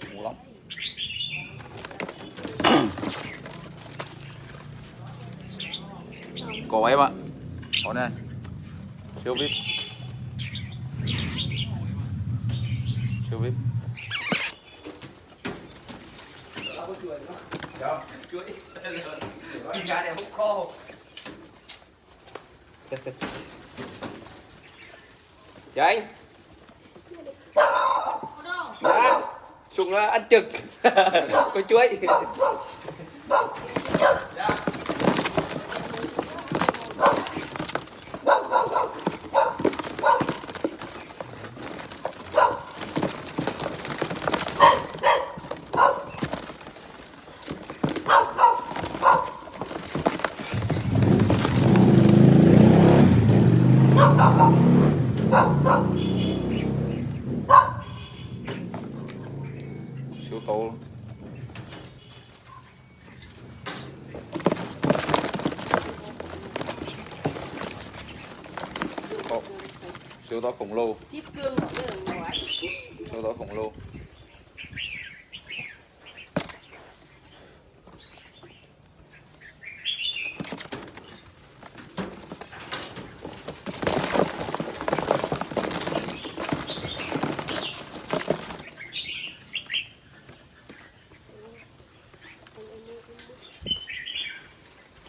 Khủng long. Có em ạ. Có này. Siêu vip. Siêu vip. Chuối. Nhìn ra để hút khô. Chị anh. Dạ. Sùng nó ăn trực. Có chuối. Siêu to luôn. Siêu to khổng lồ. Siêu to khổng lồ.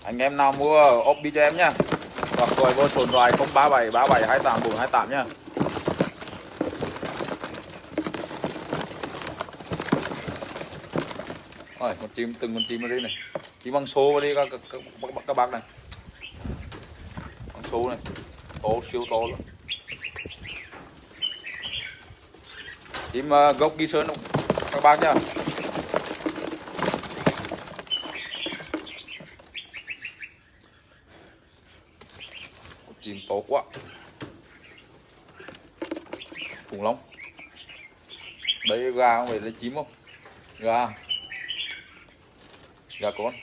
Anh em nào mua ốp đi cho em nhá. Hoặc gọi vô số điện thoại 037 37 28 428 nhá. Rồi, con chim từng con chim ở đây này. Chim bằng số vào đi các bác này. Bằng số này. To siêu to luôn. Chim gốc ghi sơn các bác nhá. Chim to quá. Khủng long. Đấy gà không phải là chim không? Gà. Gà con.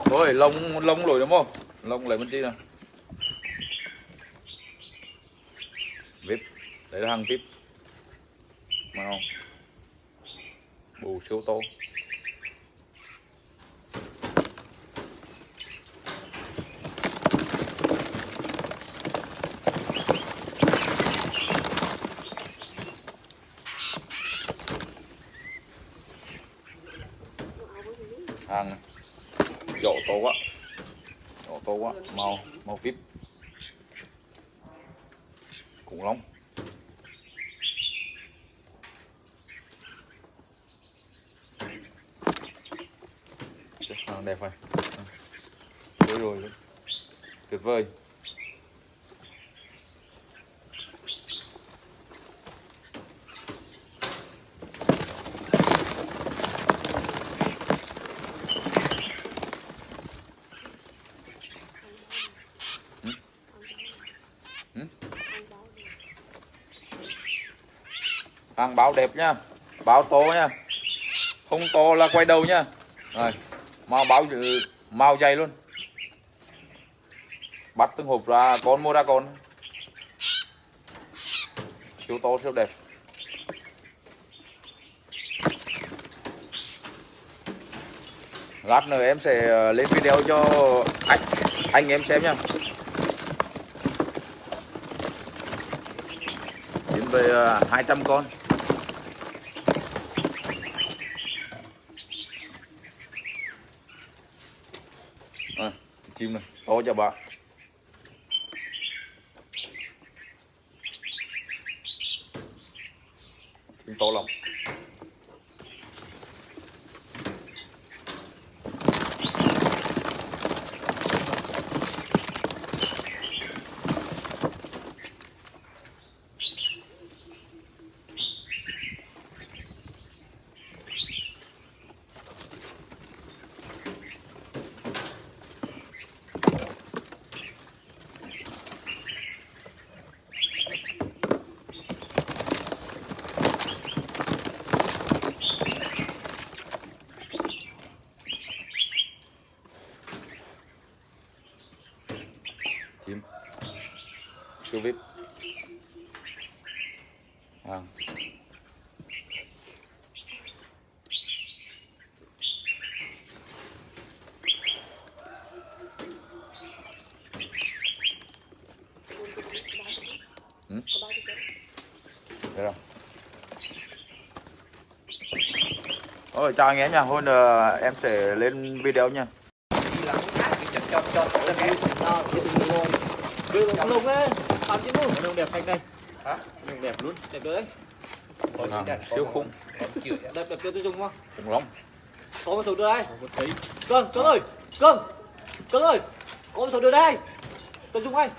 Thôi lông lồi đúng không? Lông lấy bên chi nào. Vip. Đấy là hàng vip. Mà không? Bù siêu to. Hàng này. Dỗ to quá. Dỗ to quá. Màu vip. Khủng long. Hàng đẹp rồi. Rồi luôn. Tuyệt vời. Hàng báo đẹp nhá. Báo to nhá. Không to là quay đầu nhá. Rồi. Màu dày luôn. Bắt từng hộp ra con mua ra con. Siêu to siêu đẹp. Lát nữa em sẽ lên video cho anh em xem nhá. Đến về 200 con. chim này to cho bạn. Chim to lắm. Chim siêu vip à. Ừ? Được rồi. Ôi chào anh em nha, hôm em sẽ lên video nha. Đưa con lùng á, làm chứ luôn. Nó đẹp xanh đây. Hả? Nó đẹp luôn. Đẹp đấy. Siêu khủng. Đẹp đẹp cho tôi dùng không? Khủng lắm. Có một số đưa đây. Không có thấy. Cưng ơi, cưng ơi, có một số đưa đây. Tôi dùng anh.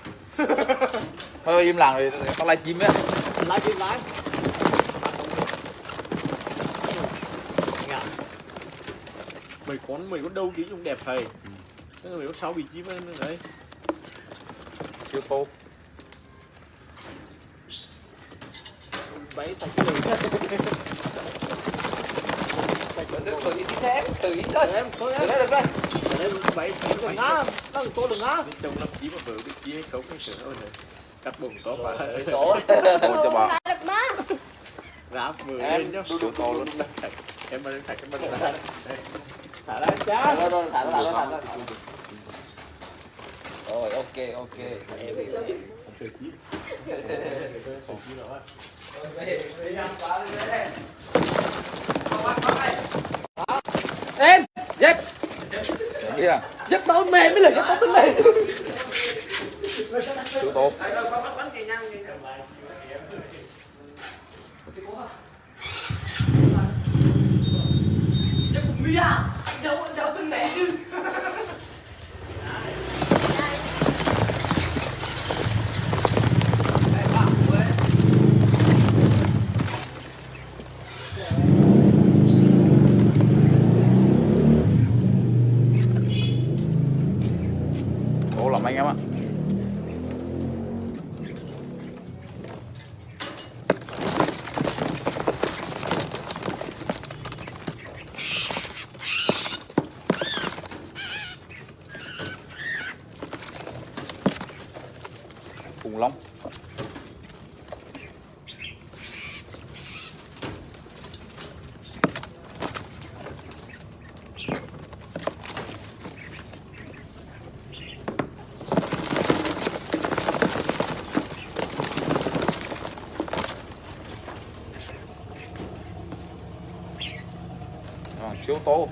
Thôi im lặng rồi, tao live chim á. Lái chim lái. Mấy con đâu tí cũng đẹp thầy. Nó mấy con 6 vị trí bên đấy. Siêu tô. Bảy thành cái đường. Tự ý thế, tự ý thôi. Em, thôi em. Được đây. Đấy 7 9 Đừng ngá, đừng tô đừng ngá. trong 5 chí mà vừa biết chia hay không cái sữa này. Cắt bùng có mà. Tổ. Thôi cho bà. Ráp vừa lên nhá. Siêu to luôn. Em mà lên thạch em mà Thả ra cha. Rồi, thả ra. Rồi, ok. Em, dép. Yeah. Dép tao mềm mới là dép tao mềm. Siêu tô. Dép của Mia. Dấu từng mẹ chứ. Tô lắm anh em ạ. Khủng long. Siêu tô.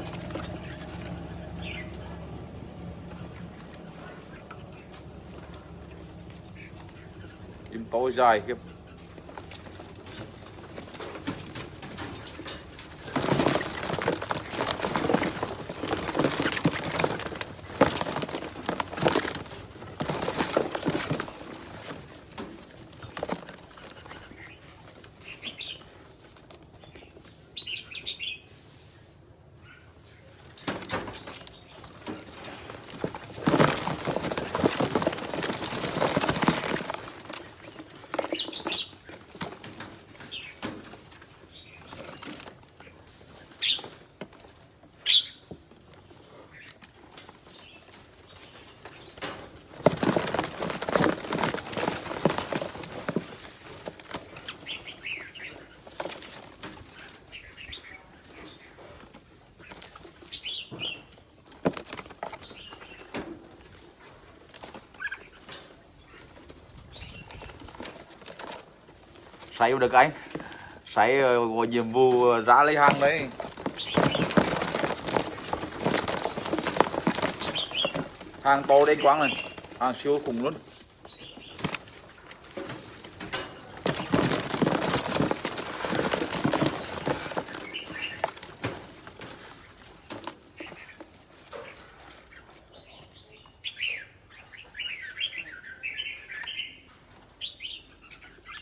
Chim to dài khiếp. Sấy được anh. Sấy có nhiệm vụ ra lấy hàng đấy. Hàng to đen quáng này, hàng siêu khủng luôn.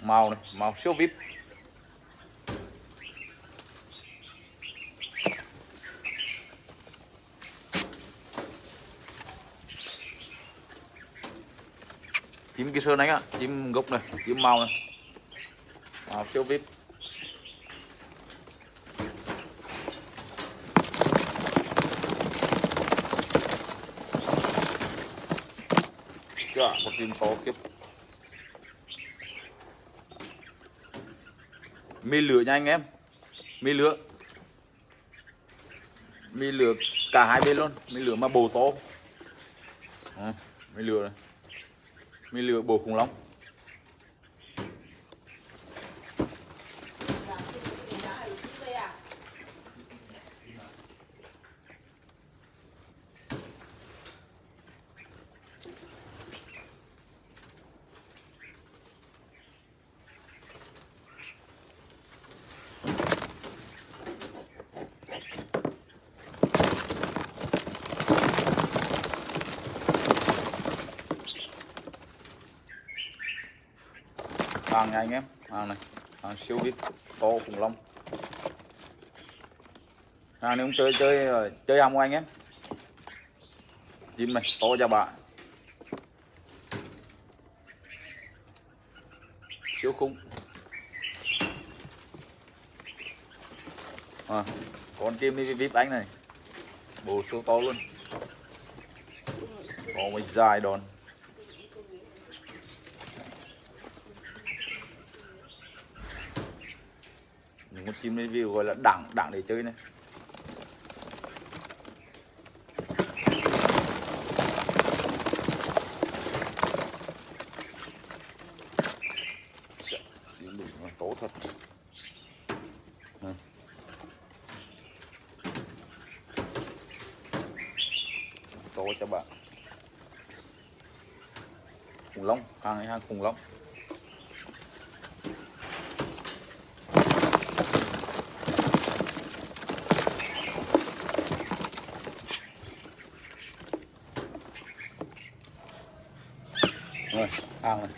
Màu này, màu siêu vip. Chim kia sơn đấy á, chim gốc này, chim màu này, màu siêu vip. Chà, một chim to kiếp. Mi lửa nha anh em, mi lửa cả hai bên luôn, mi lửa mà bồ to. Mi lửa này, mi lửa bồ khủng long. Hàng này anh em, hàng này, hàng siêu vip to khủng long. Hàng này cũng chơi hàng của anh em. Chim này to cho bà, siêu khủng. Con chim đi vip anh này, bồ siêu to luôn, có mấy dài đòn. Những con chim review gọi là đẳng để chơi này. Chim đỉnh nó tốt thật. To cho bạn. Khủng long, hàng này hàng khủng long. Rồi, hàng này.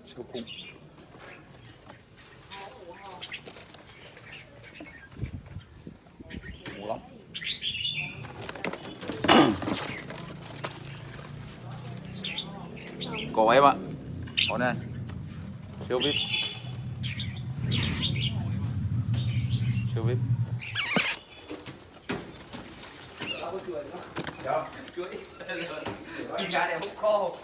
Siêu khủng. Khủng lắm. Có em ạ. Có này. Siêu vip. Siêu vip. Đi ra để hút khô.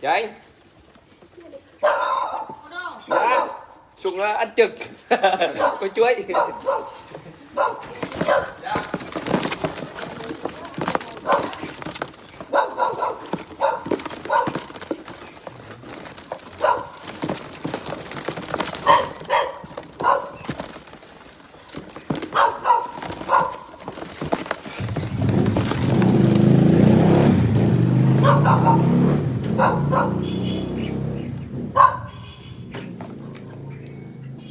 Dạ anh. Dạ. Xuống ăn trực. Có chuối. Dạ.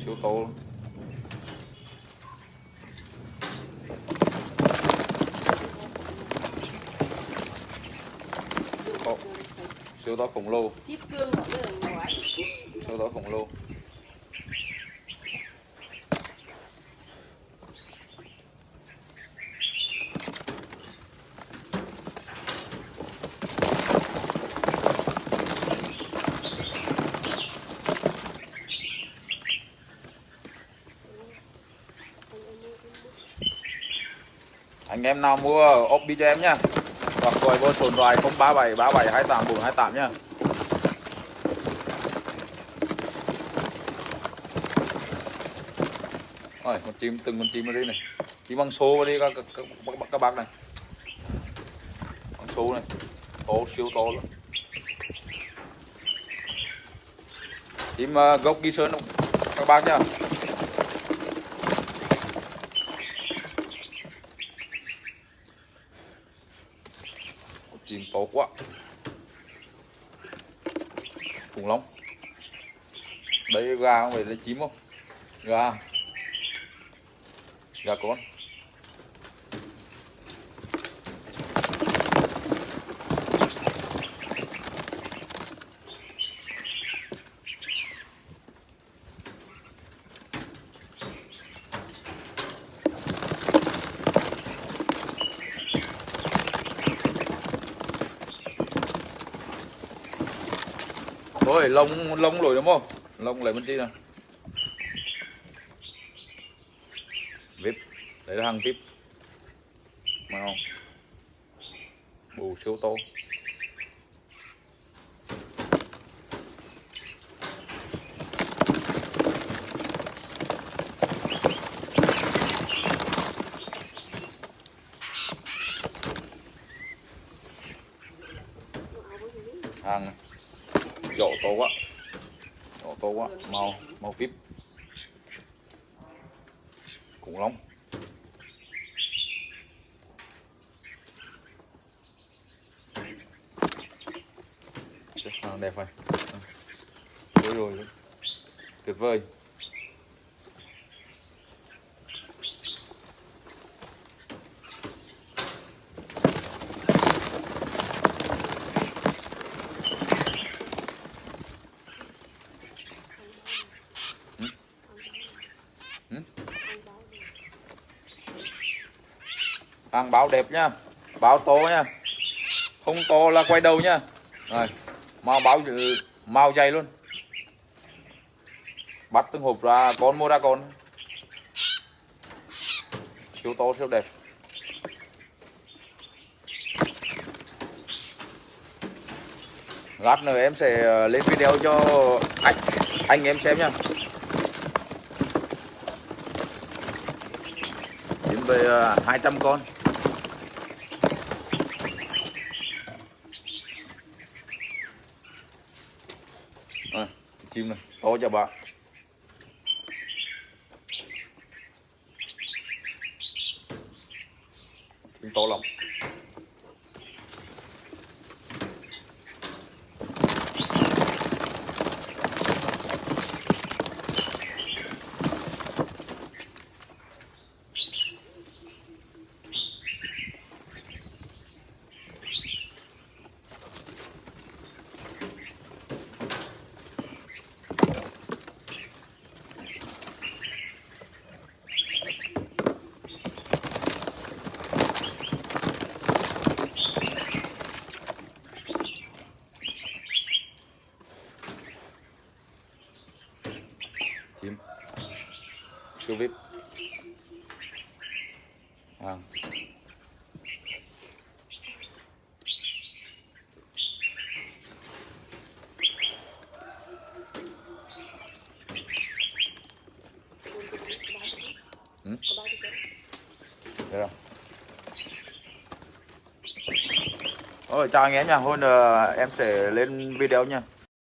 Siêu to luôn. Siêu to khổng lồ. Chip cương của đường nói. Siêu to khổng lồ. Anh em nào mua ốp bi cho em nhá, hoặc gọi vô số điện thoại 037 37 28 428 nhá. Rồi, con chim, từng con chim ở đây này, chim bằng số vào đi các bác này, bằng số này, to siêu to luôn. Team gốc Nghi Sơn các bác nhá. Chim to quá. Khủng long. Đấy gà không phải là chim không? Gà. Gà con. Thôi lông lồi đúng không? Lông lấy bên tí nào. Vip, đấy là hàng vip. Mà không? Bù siêu to. Hàng này. Dỗ to quá, dỗ to quá, màu vip, khủng long, hàng đẹp này, rồi, tuyệt vời. Hàng báo đẹp nhá, báo to nhá, không to là quay đầu nhá. Rồi, màu dày luôn, bắt từng hộp ra con, mua ra con, siêu to siêu đẹp. Lát nữa em sẽ lên video cho anh em xem nhá. Đến về 200 con. Chim này to cho bạn. Chim to lắm. Chim siêu vip. Hàng đây rồi. Ôi chào anh em nha, hôm em sẽ lên video nha.